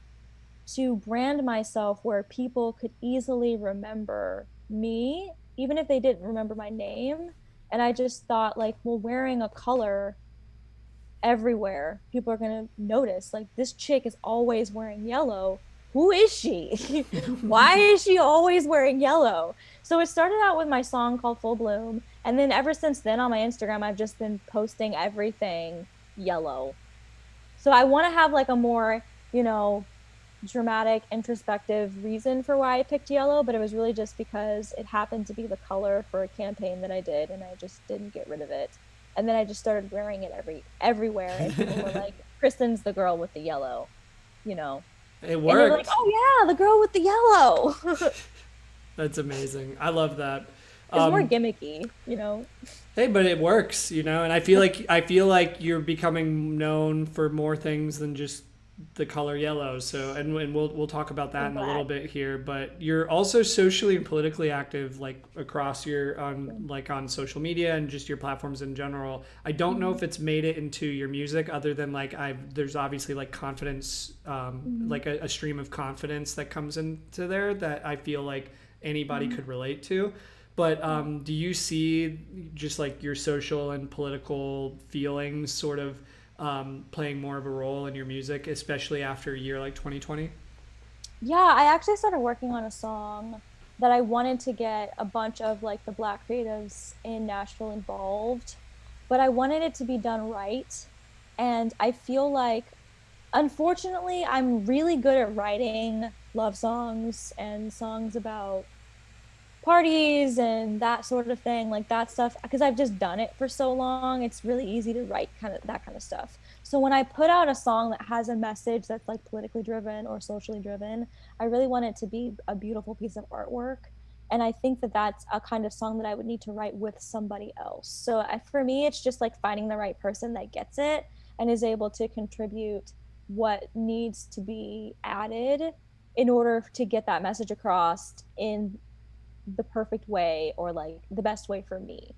to brand myself where people could easily remember me, even if they didn't remember my name. And I just thought, like, well, wearing a color everywhere, people are going to notice, like, this chick is always wearing yellow. Who is she? Why is she always wearing yellow? So it started out with my song called Full Bloom. And then ever since then on my Instagram, I've just been posting everything yellow. So I want to have like a more, you know, dramatic, introspective reason for why I picked yellow, but it was really just because it happened to be the color for a campaign that I did, and I just didn't get rid of it. And then I just started wearing it everywhere, and people were like, "Kristen's the girl with the yellow," you know. It And you're like, worked. "Oh yeah, the girl with the yellow." That's amazing. I love that. It's more gimmicky, you know. Hey, but it works, you know, and I feel like you're becoming known for more things than just the color yellow. So, and we'll talk about that I'm in a little glad. bit here. But you're also socially and politically active, like across your on like on social media and just your platforms in general. I don't know Mhm. if it's made it into your music, other than like there's obviously like confidence, Mhm. like a stream of confidence that comes into there that I feel like anybody Mhm. could relate to. But Yeah. do you see just like your social and political feelings sort of playing more of a role in your music, especially after a year like 2020? Yeah, I actually started working on a song that I wanted to get a bunch of like the Black creatives in Nashville involved, but I wanted it to be done right. And I feel like, unfortunately, I'm really good at writing love songs and songs about parties and that sort of thing, like that stuff, because I've just done it for so long. It's really easy to write kind of that kind of stuff. So when I put out a song that has a message that's like politically driven or socially driven, I really want it to be a beautiful piece of artwork. And I think that that's a kind of song that I would need to write with somebody else. So for me, it's just like finding the right person that gets it and is able to contribute what needs to be added in order to get that message across in the perfect way, or like the best way for me.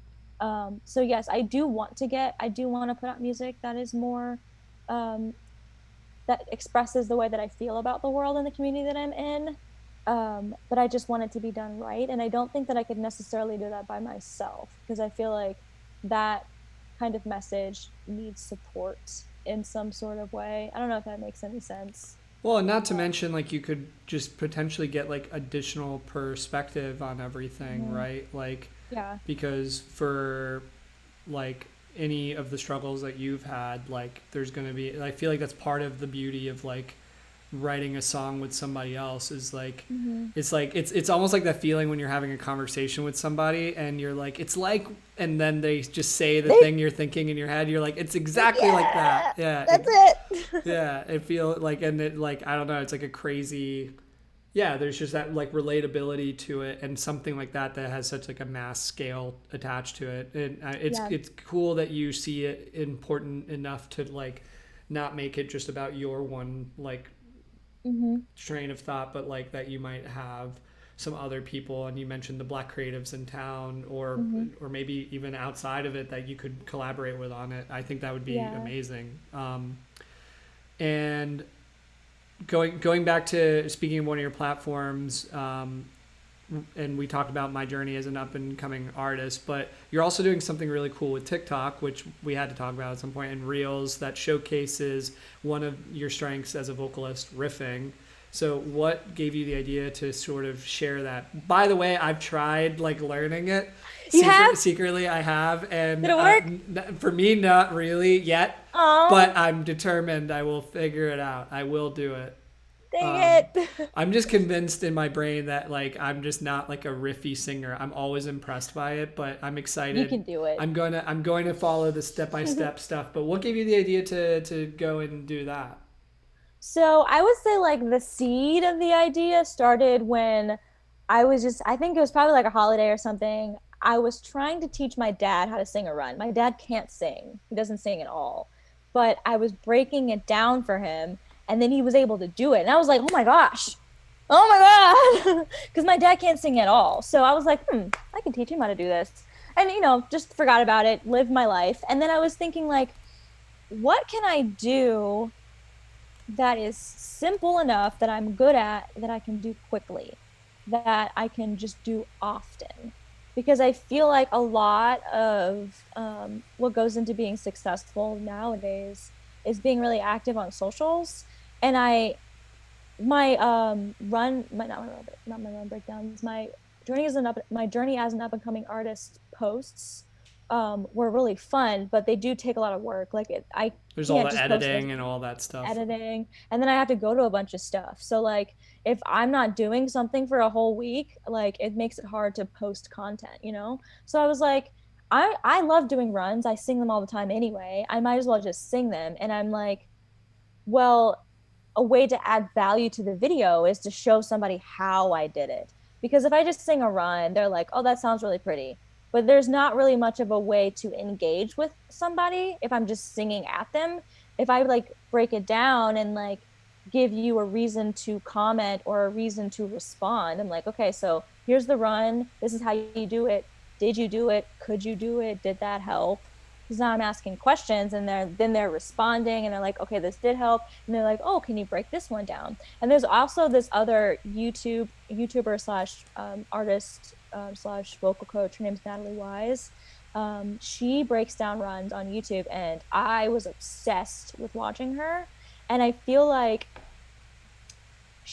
So yes, I do want to put out music that is more, um, that expresses the way that I feel about the world and the community that I'm in. But I just want it to be done right. And I don't think that I could necessarily do that by myself, because I feel like that kind of message needs support in some sort of way. I don't know if that makes any sense. Well, and not to mention, like, you could just potentially get like additional perspective on everything, Mhm. right? Like, Yeah. because for like any of the struggles that you've had, like, there's going to be, I feel like that's part of the beauty of like writing a song with somebody else is like, Hmm. it's almost like that feeling when you're having a conversation with somebody and you're like, it's like, and then they just say the They, thing you're thinking in your head, you're like, it's exactly like that. yeah, Yeah, that's it. yeah, it feel like, and it, like, I don't know, it's like a crazy, yeah, there's just that like relatability to it, and something like that that has such like a mass scale attached to it. And Yeah. it's cool that you see it important enough to like not make it just about your one like Hmm. train of thought, but like that you might have some other people, and you mentioned the black creatives in town, Hmm. or maybe even outside of it that you could collaborate with on it. I think that would be Yeah. amazing. And going back to speaking of one of your platforms, and we talked about my journey as an up and coming artist, but you're also doing something really cool with TikTok, which we had to talk about at some point, in Reels, that showcases one of your strengths as a vocalist, riffing. So what gave you the idea to sort of share that? By the way, I've tried like learning it. You have? Secretly, I have, and Did it work? for me, not really yet. Oh, But I'm determined. I will figure it out. I will do it. dang it. I'm just convinced in my brain that like I'm just not like a riffy singer. I'm always impressed by it, but I'm You excited. can do it. I'm going to follow the step by step stuff. But what gave you the idea to go and do that? So I would say like the seed of the idea started when I think it was probably like a holiday or something. I was trying to teach my dad how to sing a run. My dad can't sing, he doesn't sing at all. But I was breaking it down for him, and then he was able to do it. And I was like, oh my gosh, oh my God. Because my dad can't sing at all. So I was like, I can teach him how to do this. And, just forgot about it, lived my life. And then I was thinking, like, what can I do that is simple enough that I'm good at, that I can do quickly, that I can just do often? Because I feel like a lot of what goes into being successful nowadays is being really active on socials. And my run, my not my run breakdowns, my journey as an up and coming artist posts were really fun, but they do take a lot of work. Like I There's all can't the just post editing and all that stuff. editing, and then I have to go to a bunch of stuff. So like if I'm not doing something for a whole week, like it makes it hard to post content. So I was like, I love doing runs. I sing them all the time anyway. I might as well just sing them. And I'm like, well, a way to add value to the video is to show somebody how I did it. Because if I just sing a run, they're like, oh, that sounds really pretty. But there's not really much of a way to engage with somebody if I'm just singing at them. If I like break it down and like give you a reason to comment or a reason to respond, I'm like, okay, so here's the run. This is how you do it. Did you do it? Could you do it? Did that help? Because now I'm asking questions, and they're responding, and they're like, okay, this did help. And they're like, oh, can you break this one down? And there's also this other YouTuber slash artist slash vocal coach. Her name's Natalie Wise. She breaks down runs on YouTube, and I was obsessed with watching her. And I feel like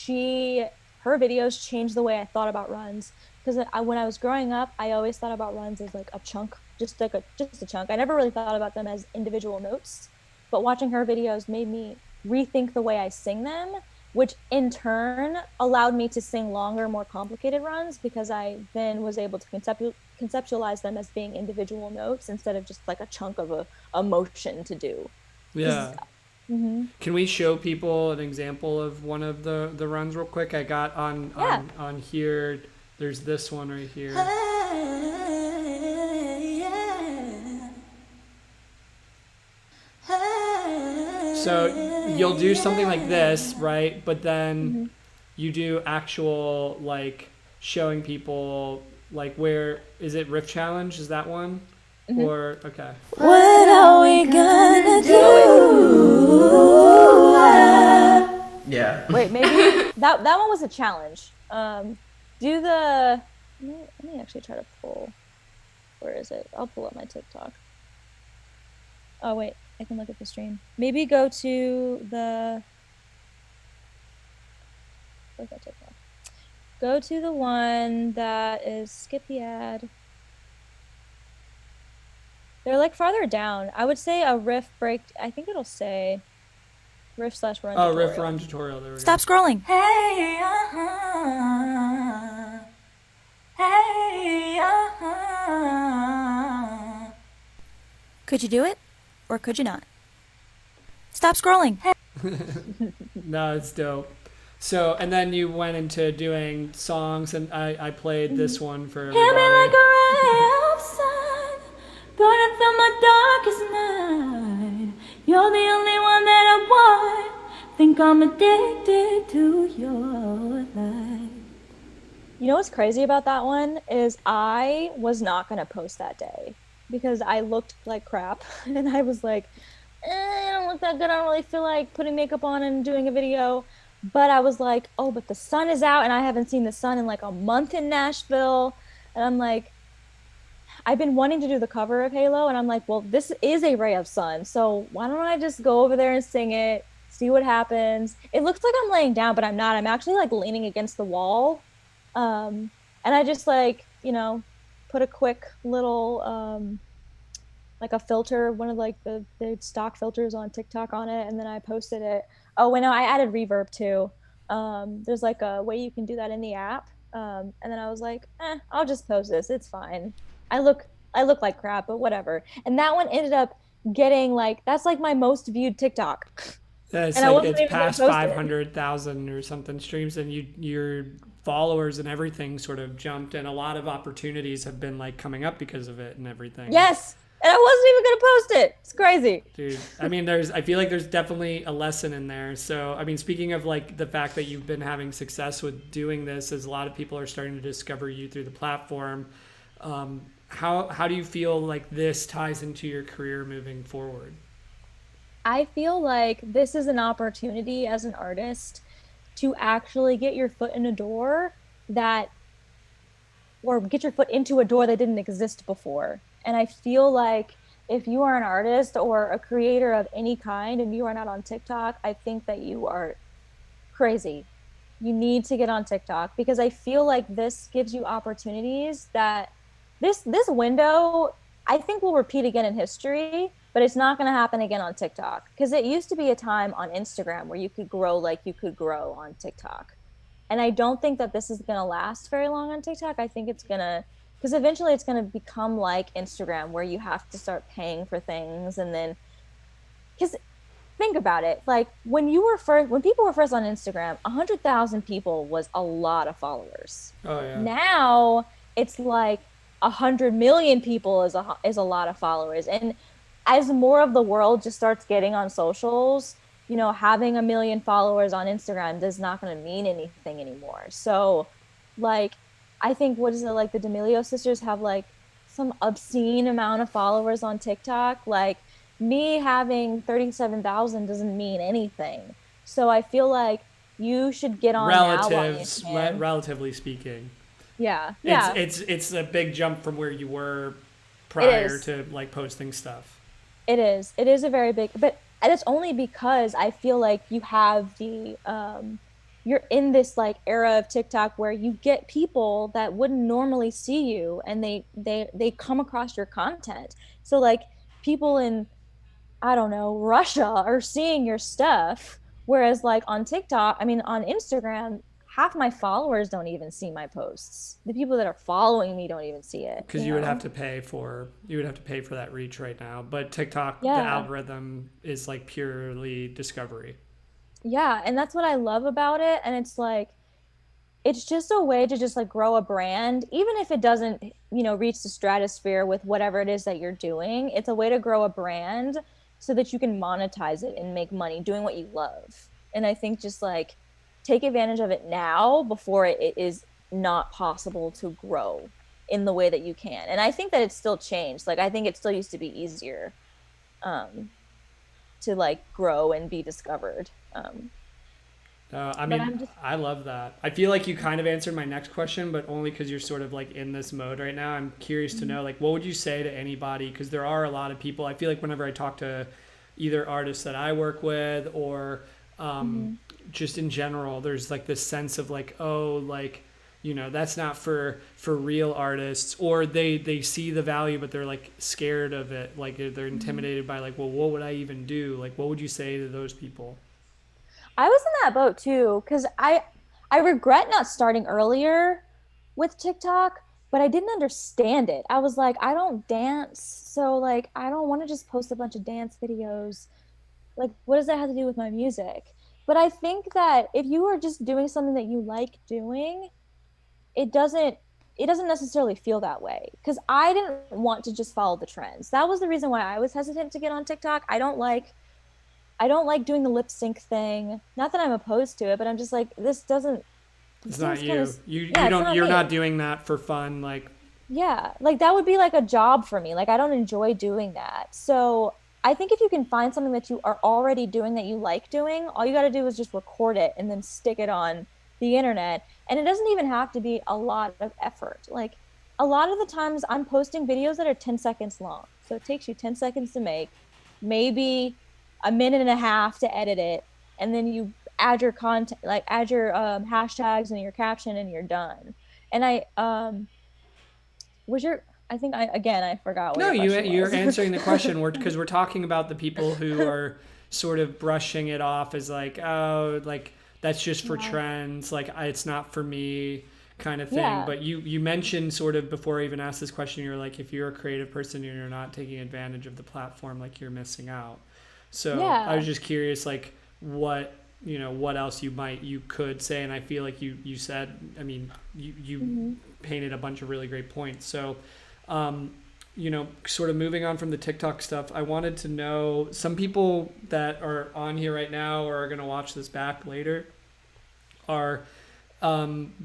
her videos changed the way I thought about runs. Because when I was growing up, I always thought about runs as like a chunk, just a chunk. I never really thought about them as individual notes. But watching her videos made me rethink the way I sing them, which in turn allowed me to sing longer, more complicated runs, because I then was able to conceptualize them as being individual notes instead of just like a chunk of a motion to do. Yeah. Mm-hmm. Can we show people an example of one of the runs real quick? I got Yeah. on here. There's this one right here. So you'll do something like this, right? But then you do actual like showing people like where is it riff challenge? Is that one? Or okay. What are we gonna do? Yeah. Wait, maybe that one was a challenge. Do the let me actually try to pull. Where is it? I'll pull up my TikTok. Oh wait, I can look at the stream. Maybe go to the. Where's that TikTok? Go to the one that is skip the ad. They're like farther down. I would say a riff break. I think it'll say riff/run. Oh, riff run tutorial. There we Stop go. scrolling. Hey, hey, Could you do it? Or could you not? Stop scrolling. No, it's dope. So, and then you went into doing songs, and I played this one for everybody. Hit me like a ray of sun, burning through my darkest night. You're the only one that I want. Think I'm addicted to your light. You know what's crazy about that one is I was not gonna post that day because I looked like crap, and I was like, I don't look that good. I don't really feel like putting makeup on and doing a video. But I was like, oh, but the sun is out, and I haven't seen the sun in like a month in Nashville. And I'm like, I've been wanting to do the cover of Halo, and I'm like, well, this is a ray of sun, so why don't I just go over there and sing it, see what happens. It looks like I'm laying down, but I'm not. I'm actually like leaning against the wall. And I just like, put a quick little, like a filter, one of like the stock filters on TikTok on it, and then I posted it. Oh, wait, no, I added reverb too. There's like a way you can do that in the app. And then I was like, I'll just post this. It's fine. I look like crap, but whatever. And that one ended up getting like, that's like my most viewed TikTok. Yeah, it's And like it's past 500,000 or something streams, and your followers and everything sort of jumped, and a lot of opportunities have been like coming up because of it and everything. Yes. And I wasn't even going to post it. It's crazy. Dude, I mean, I feel like there's definitely a lesson in there. So, I mean, speaking of like the fact that you've been having success with doing this, as a lot of people are starting to discover you through the platform, how do you feel like this ties into your career moving forward? I feel like this is an opportunity as an artist to actually get your foot in a door or get your foot into a door that didn't exist before. And I feel like if you are an artist or a creator of any kind and you are not on TikTok, I think that you are crazy. You need to get on TikTok, because I feel like this gives you opportunities that this window, I think, will repeat again in history, but it's not going to happen again on TikTok, because it used to be a time on Instagram where you could grow like you could grow on TikTok. And I don't think that this is going to last very long on TikTok. I think it's going to, because eventually it's going to become like Instagram, where you have to start paying for things. And then, because think about it, like when people were first on Instagram, 100,000 people was a lot of followers. Oh yeah. Now it's like 100 million people is a lot of followers. And as more of the world just starts getting on socials, having 1 million followers on Instagram is not going to mean anything anymore. So like, I think, what is it, like the D'Amelio sisters have like some obscene amount of followers on TikTok. Like me having 37,000 doesn't mean anything. So I feel like you should get on relatively speaking. Yeah. It's a big jump from where you were prior to like posting stuff. It is a very big, but it's only because I feel like you have the you're in this like era of TikTok where you get people that wouldn't normally see you, and they come across your content. So like people in, I don't know, Russia are seeing your stuff, whereas like on Instagram, half my followers don't even see my posts. The people that are following me don't even see it. Because you would have to pay for that reach right now. But TikTok, the algorithm is like purely discovery. Yeah, and that's what I love about it. And it's like, it's just a way to just like grow a brand, even if it doesn't, reach the stratosphere with whatever it is that you're doing. It's a way to grow a brand so that you can monetize it and make money doing what you love. And I think just like take advantage of it now before it is not possible to grow in the way that you can. And I think that it's still changed. Like I think it still used to be easier to like grow and be discovered. I mean, I love that. I feel like you kind of answered my next question, but only because you're sort of like in this mode right now. I'm curious to know, like, what would you say to anybody? Because there are a lot of people. I feel like whenever I talk to either artists that I work with or just in general, there's like this sense of like, oh, like, that's not for real artists, or they see the value, but they're like scared of it. Like they're intimidated by like, well, what would I even do? Like, what would you say to those people? I was in that boat too, because I regret not starting earlier with TikTok, but I didn't understand it. I was like, I don't dance, so like I don't want to just post a bunch of dance videos. Like, what does that have to do with my music? But I think that if you are just doing something that you like doing, it doesn't necessarily feel that way, because I didn't want to just follow the trends. That was the reason why I was hesitant to get on TikTok. I don't like doing the lip sync thing. Not that I'm opposed to it, but I'm just like, this doesn't. It's not you. You're not doing that for fun. Like, yeah, like that would be like a job for me. Like I don't enjoy doing that. So I think if you can find something that you are already doing that you like doing, all you got to do is just record it and then stick it on the internet. And it doesn't even have to be a lot of effort. Like a lot of the times I'm posting videos that are 10 seconds long. So it takes you 10 seconds to make, maybe a minute and a half to edit it, and then you add your content, like add your hashtags and your caption, and you're done. And I forgot what no, you're was. answering the question, because we're talking about the people who are sort of brushing it off as like, oh, like that's just for trends, like it's not for me kind of thing. Yeah. But you mentioned sort of before I even asked this question, you're like, if you're a creative person and you're not taking advantage of the platform, like you're missing out. So yeah. I was just curious, like what else you could say. And I feel like you said, I mean, you painted a bunch of really great points. So, sort of moving on from the TikTok stuff, I wanted to know, some people that are on here right now or are going to watch this back later are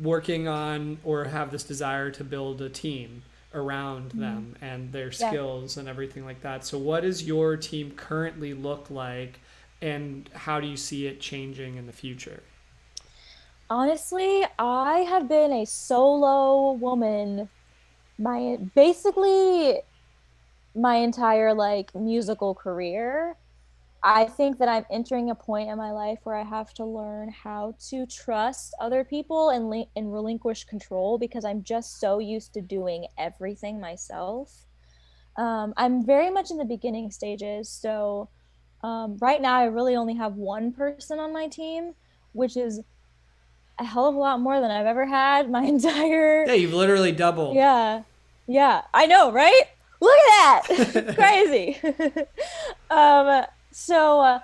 working on or have this desire to build a team around them and their skills and everything like that. So what does your team currently look like, and how do you see it changing in the future? Honestly, I have been a solo woman my entire like musical career. I think that I'm entering a point in my life where I have to learn how to trust other people and relinquish control, because I'm just so used to doing everything myself. I'm very much in the beginning stages. So right now I really only have one person on my team, which is a hell of a lot more than I've ever had my entire... Yeah, you've literally doubled. Yeah, I know, right? Look at that. Crazy. So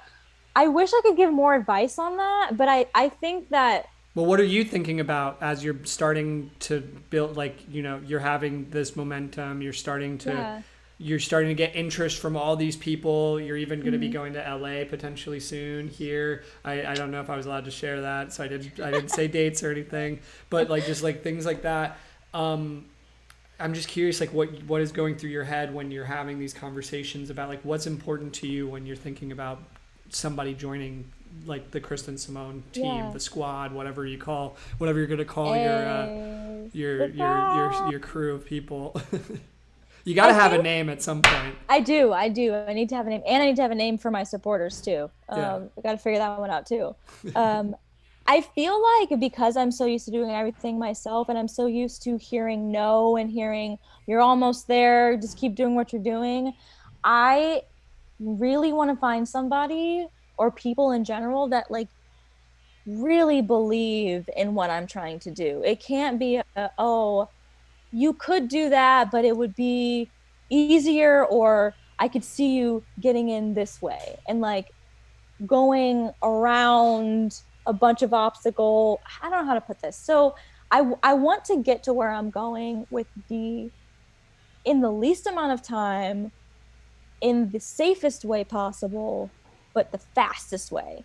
I wish I could give more advice on that, but I think that... Well, what are you thinking about as you're starting to build, like, you're having this momentum, you're starting to get interest from all these people. You're even going to be going to LA potentially soon here. I don't know if I was allowed to share that, so I didn't say dates or anything, but like just like things like that. I'm just curious, like what is going through your head when you're having these conversations about like what's important to you when you're thinking about somebody joining like the KRYSTEN Simone team, the squad, whatever you're going to call your crew of people. You got to have a name at some point. I do. I need to have a name, and I need to have a name for my supporters too. I got to figure that one out too. I feel like because I'm so used to doing everything myself, and I'm so used to hearing no and hearing you're almost there, just keep doing what you're doing, I really want to find somebody or people in general that like really believe in what I'm trying to do. It can't be you could do that, but it would be easier, or I could see you getting in this way and like going around a bunch of obstacle. I don't know how to put this. So I want to get to where I'm going with in the least amount of time, in the safest way possible, but the fastest way.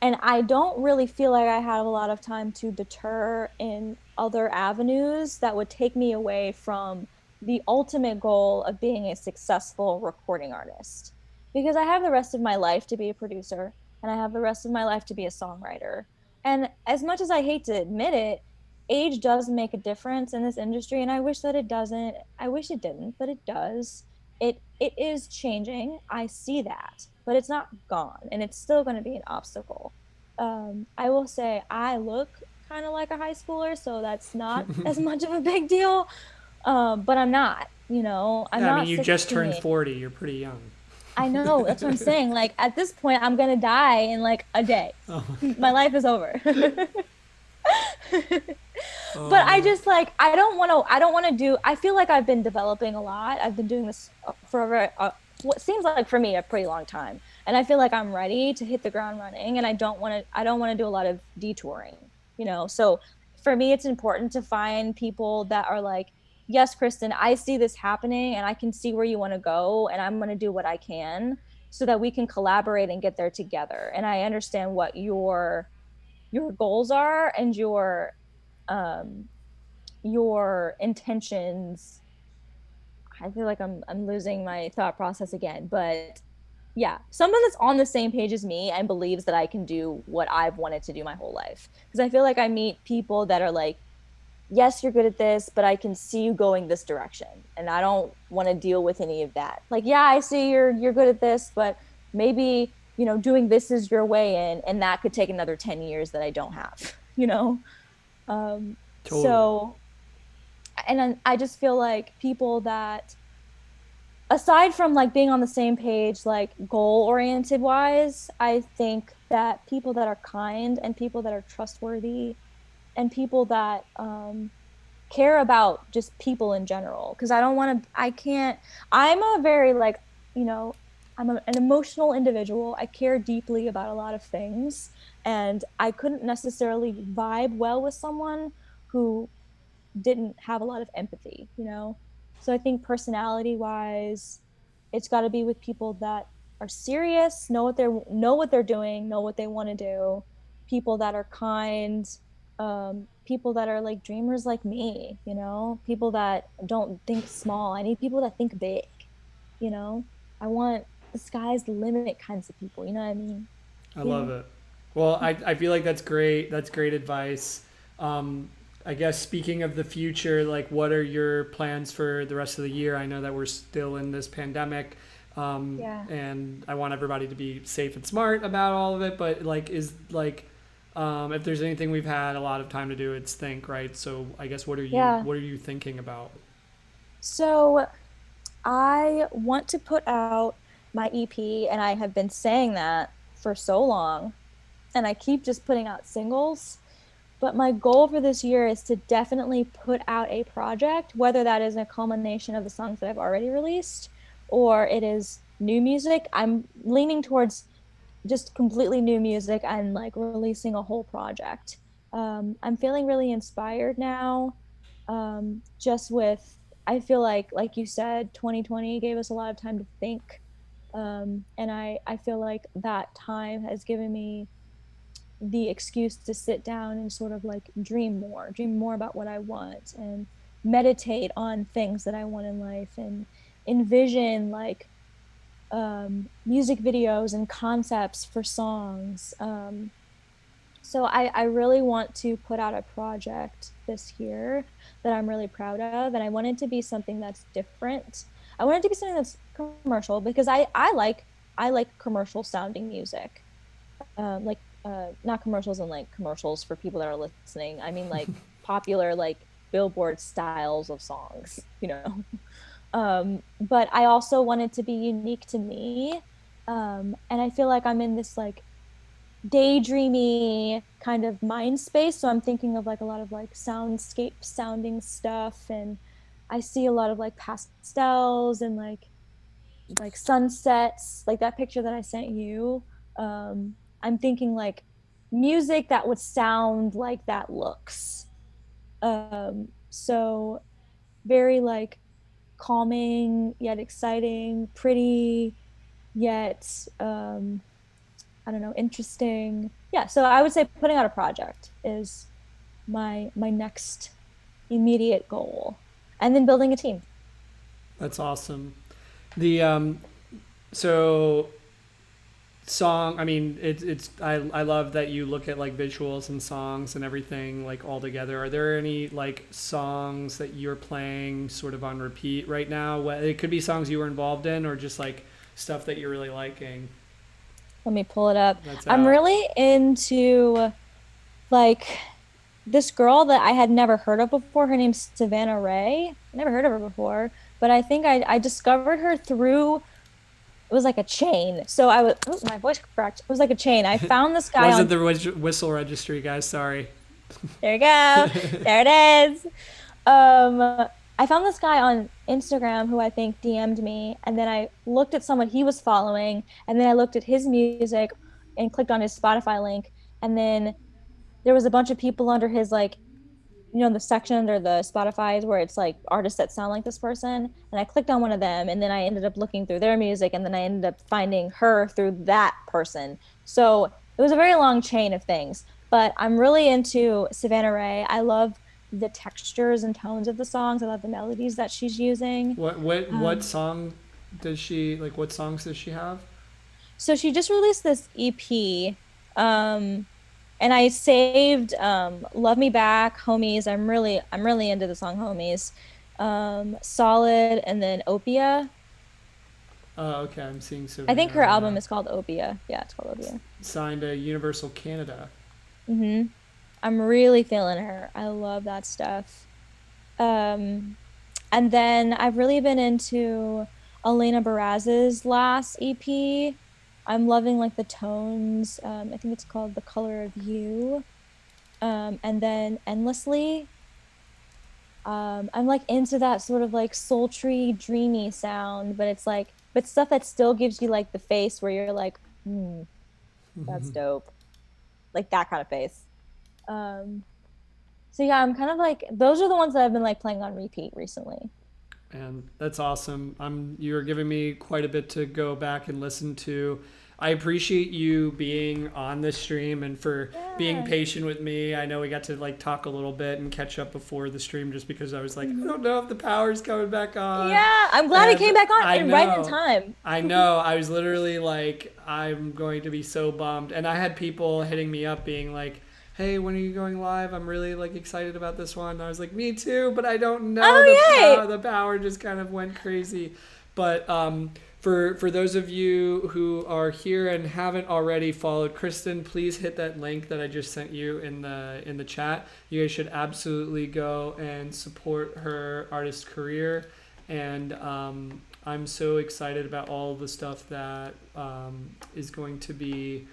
And I don't really feel like I have a lot of time to deter in other avenues that would take me away from the ultimate goal of being a successful recording artist. Because I have the rest of my life to be a producer, and I have the rest of my life to be a songwriter. And as much as I hate to admit it, age does make a difference in this industry, and I wish that it doesn't. I wish it didn't, but it does. It is changing. I see that, but it's not gone, and it's still going to be an obstacle. I will say I look kind of like a high schooler, so that's not as much of a big deal. But I'm not, I'm Yeah, I mean, not you just turned 16. 40. You're pretty young. I know, that's what I'm saying. Like at this point, I'm gonna die in like a day. My life is over. But I just like I don't want to do. I feel like I've been developing a lot. I've been doing this for what seems like for me a pretty long time, and I feel like I'm ready to hit the ground running. And I don't want to do a lot of detouring, So for me, it's important to find people that are like, yes, Kristen, I see this happening, and I can see where you want to go, and I'm going to do what I can so that we can collaborate and get there together. And I understand what your goals are and um your intentions. I feel like I'm losing my thought process again, but yeah, someone that's on the same page as me and believes that I can do what I've wanted to do my whole life. Because I feel like I meet people that are like, yes, you're good at this, but I can see you going this direction, and I don't want to deal with any of that. Like, yeah, I see you're good at this, but maybe doing this is your way in, and that could take another 10 years that I don't have. um Totally. so and I just feel like people that, aside from like being on the same page, like goal oriented wise, I think that people that are kind and people that are trustworthy and people that care about just people in general. Because I don't want to, I can't, I'm a very like, you know, an emotional individual. I care deeply about a lot of things, and I couldn't necessarily vibe well with someone who didn't have a lot of empathy. So I think personality wise, it's got to be with people that are serious, know what they're doing, know what they want to do, people that are kind, people that are like dreamers like me, people that don't think small. I need people that think big, you know. I want the sky's the limit kinds of people, you know what I mean? I Yeah. love it. Well, I feel like that's great. That's great advice. Um, I guess speaking of the future, like what are your plans for the rest of the year? I know that we're still in this pandemic, Yeah. and I want everybody to be safe and smart about all of it. But if there's anything we've had a lot of time to do, it's think, right? So I guess Yeah. what are you thinking about? So I want to put out my EP, and I have been saying that for so long, and I keep just putting out singles. But my goal for this year is to definitely put out a project, whether that is a culmination of the songs that I've already released or it is new music. I'm leaning towards just completely new music and like releasing a whole project. I'm feeling really inspired now. Just with, I feel like you said, 2020 gave us a lot of time to think. And I feel like that time has given me the excuse to sit down and sort of like dream more about what I want, and meditate on things that I want in life, and envision like music videos and concepts for songs. So I really want to put out a project this year that I'm really proud of, and I want it to be something that's different. I want it to be something that's commercial, because I like commercial sounding music. Like not commercials and like commercials for people that are listening. I mean like popular like billboard styles of songs. But I also want it to be unique to me. And I feel like I'm in this like daydreamy kind of mind space. So I'm thinking of like a lot of like soundscape sounding stuff, and I see a lot of like pastels and like sunsets, like that picture that I sent you. I'm thinking like music that would sound like that looks. So very like calming yet exciting, pretty yet I don't know, interesting. Yeah, so I would say putting out a project is my next immediate goal. And then building a team. That's awesome. The so song, I mean, I love that you look at like visuals and songs and everything like all together. Are there any like songs that you're playing sort of on repeat right now? It could be songs you were involved in or just like stuff that you're really liking. Let me pull it up. That's I'm out. really into like this girl that I had never heard of before. Her name's Savannah Ray. I never heard of her before, but I think I discovered her through it was like a chain. So I was oh, my voice cracked. It was like a chain. I found this guy Wasn't on the whistle registry, guys? Sorry. there you go. There it is. I found this guy on Instagram who I think DM'd me, and then I looked at someone he was following, and then I looked at his music and clicked on his Spotify link, and then there was a bunch of people under his like the section under the Spotify's where it's like artists that sound like this person. And I clicked on one of them and then I ended up looking through their music and then I ended up finding her through that person. So it was a very long chain of things. But I'm really into Savannah Ray. I love the textures and tones of the songs. I love the melodies that she's using. What song does she like? What songs does she have? So she just released this EP. And I saved Love Me Back, Homies. I'm really into the song Homies. Solid and then Opia. Oh, okay. I'm seeing I think Savannah her right album now. is called Opia. Yeah, it's called Opia. Signed to Universal Canada. I'm really feeling her. I love that stuff. Um, and then I've really been into Elena Baraz's last EP. I'm loving like the tones. I think it's called The Color of You. And then Endlessly. I'm like into that sort of like sultry, dreamy sound, but it's like, but stuff that still gives you like the face where you're like, that's dope. Like that kind of face. Um, so yeah, I'm kind of like, those are the ones that I've been like playing on repeat recently. And that's awesome. You're giving me quite a bit to go back and listen to. I appreciate you being on this stream and for being Yeah. patient with me. I know we got to like talk a little bit and catch up before the stream just because I was like, I don't know if the power's coming back on. Yeah, I'm glad it And came back on I and right in know. time. I know. I was literally like, I'm going to be so bummed. And I had people hitting me up being like, hey, when are you going live? I'm really like excited about this one. And I was like, me too, but I don't know. Oh, yay! The power just kind of went crazy. But for those of you who are here and haven't already followed KRYSTEN, please hit that link that I just sent you in the chat. You guys should absolutely go and support her artist career. And I'm so excited about all the stuff that is going to be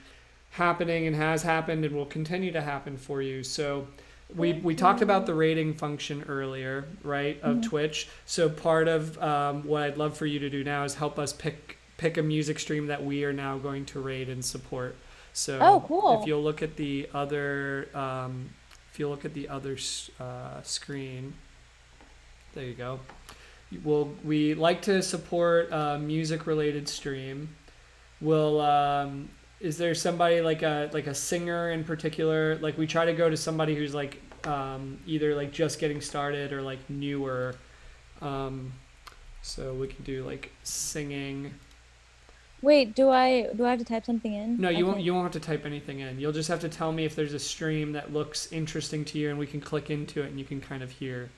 happening and has happened and will continue to happen for you. So we talked about the rating function earlier, right, of Twitch. So part of what I'd love for you to do now is help us pick a music stream that we are now going to rate and support. So Oh, cool. if you'll look at the other screen, there you go. We like to support a music related stream. Is there somebody like a singer in particular? Like we try to go to somebody who's like either like just getting started or like newer. So we can do like singing. Wait, do I have to type something in? No, Okay. you won't have to type anything in. You'll just have to tell me if there's a stream that looks interesting to you and we can click into it and you can kind of hear.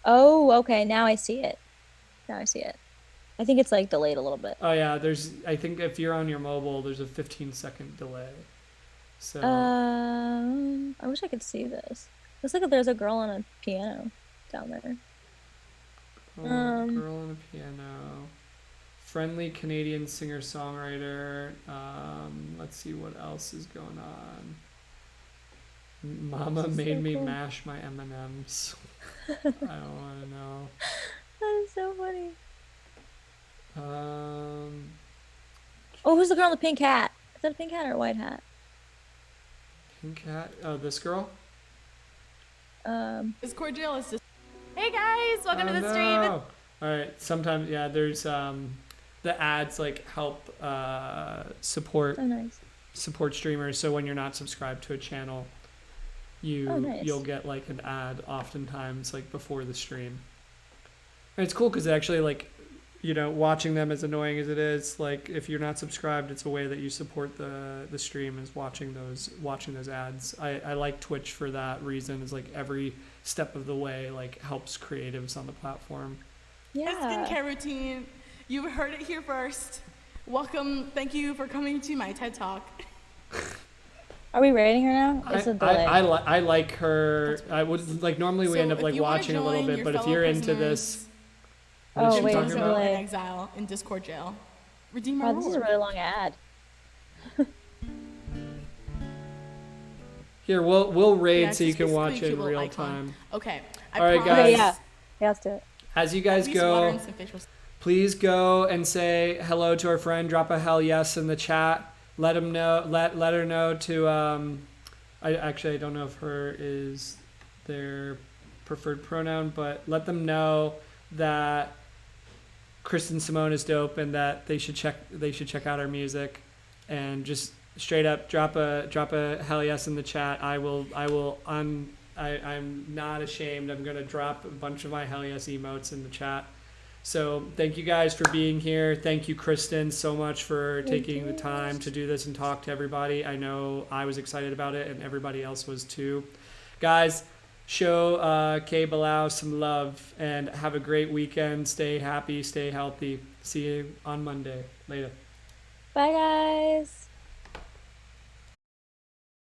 Oh, okay. Now I see it. I think it's like delayed a little bit. Oh yeah, I think if you're on your mobile, there's a 15-second delay. So I wish I could see this. Looks like there's a girl on a piano down there. girl on a piano. Friendly Canadian singer-songwriter. Let's see what else is going on. Mama This is made so me cool. mash my M&Ms. I don't want to know. That is so funny. Um, Oh, who's the girl in the pink hat? Is that a pink hat or a white hat? Cat. Oh, this girl. Discord jail is just. Hey guys, welcome to the stream. No. All right. Sometimes, yeah. There's the ads like help support Oh, nice. streamers. So when you're not subscribed to a channel, you'll get like an ad oftentimes like before the stream. And it's cool because actually like, you know, watching them, as annoying as it is, like if you're not subscribed, it's a way that you support the stream, is watching those ads. I like Twitch for that reason. Is like every step of the way like helps creatives on the platform. Yeah. Skincare routine. You heard it here first. Welcome. Thank you for coming to my TED Talk. Are we rating her now? It's a delay. I like her. I would like normally we So end up if like you wanna watching a little join bit, your but if fellow you're into prisoners this, what is Oh, she wait, talking it's a about? delay. in exile in Discord jail. Redeem my Wow, this is a reward. really long ad. Here, we'll raid Yeah, so you it's can basically watch a it cute in little real icon. time. Okay. All right, promise. guys. Okay, yeah. Yeah, let's do it. As you guys I'll use water go, and some facial. please go and say hello to our friend. Drop a hell yes in the chat. Let him know. Let her know to. I don't know if her is their preferred pronoun, but let them know that Kristen Simone is dope and that they should check out our music, and just straight up drop a hell yes in the chat. I'm not ashamed. I'm gonna drop a bunch of my hell yes emotes in the chat. So thank you guys for being here. Thank you, Kristen, so much for taking the time to do this and talk to everybody. I know I was excited about it and everybody else was too. Guys, show Kay Bilal some love and have a great weekend. Stay happy, stay healthy. See you on Monday. Later. Bye, guys.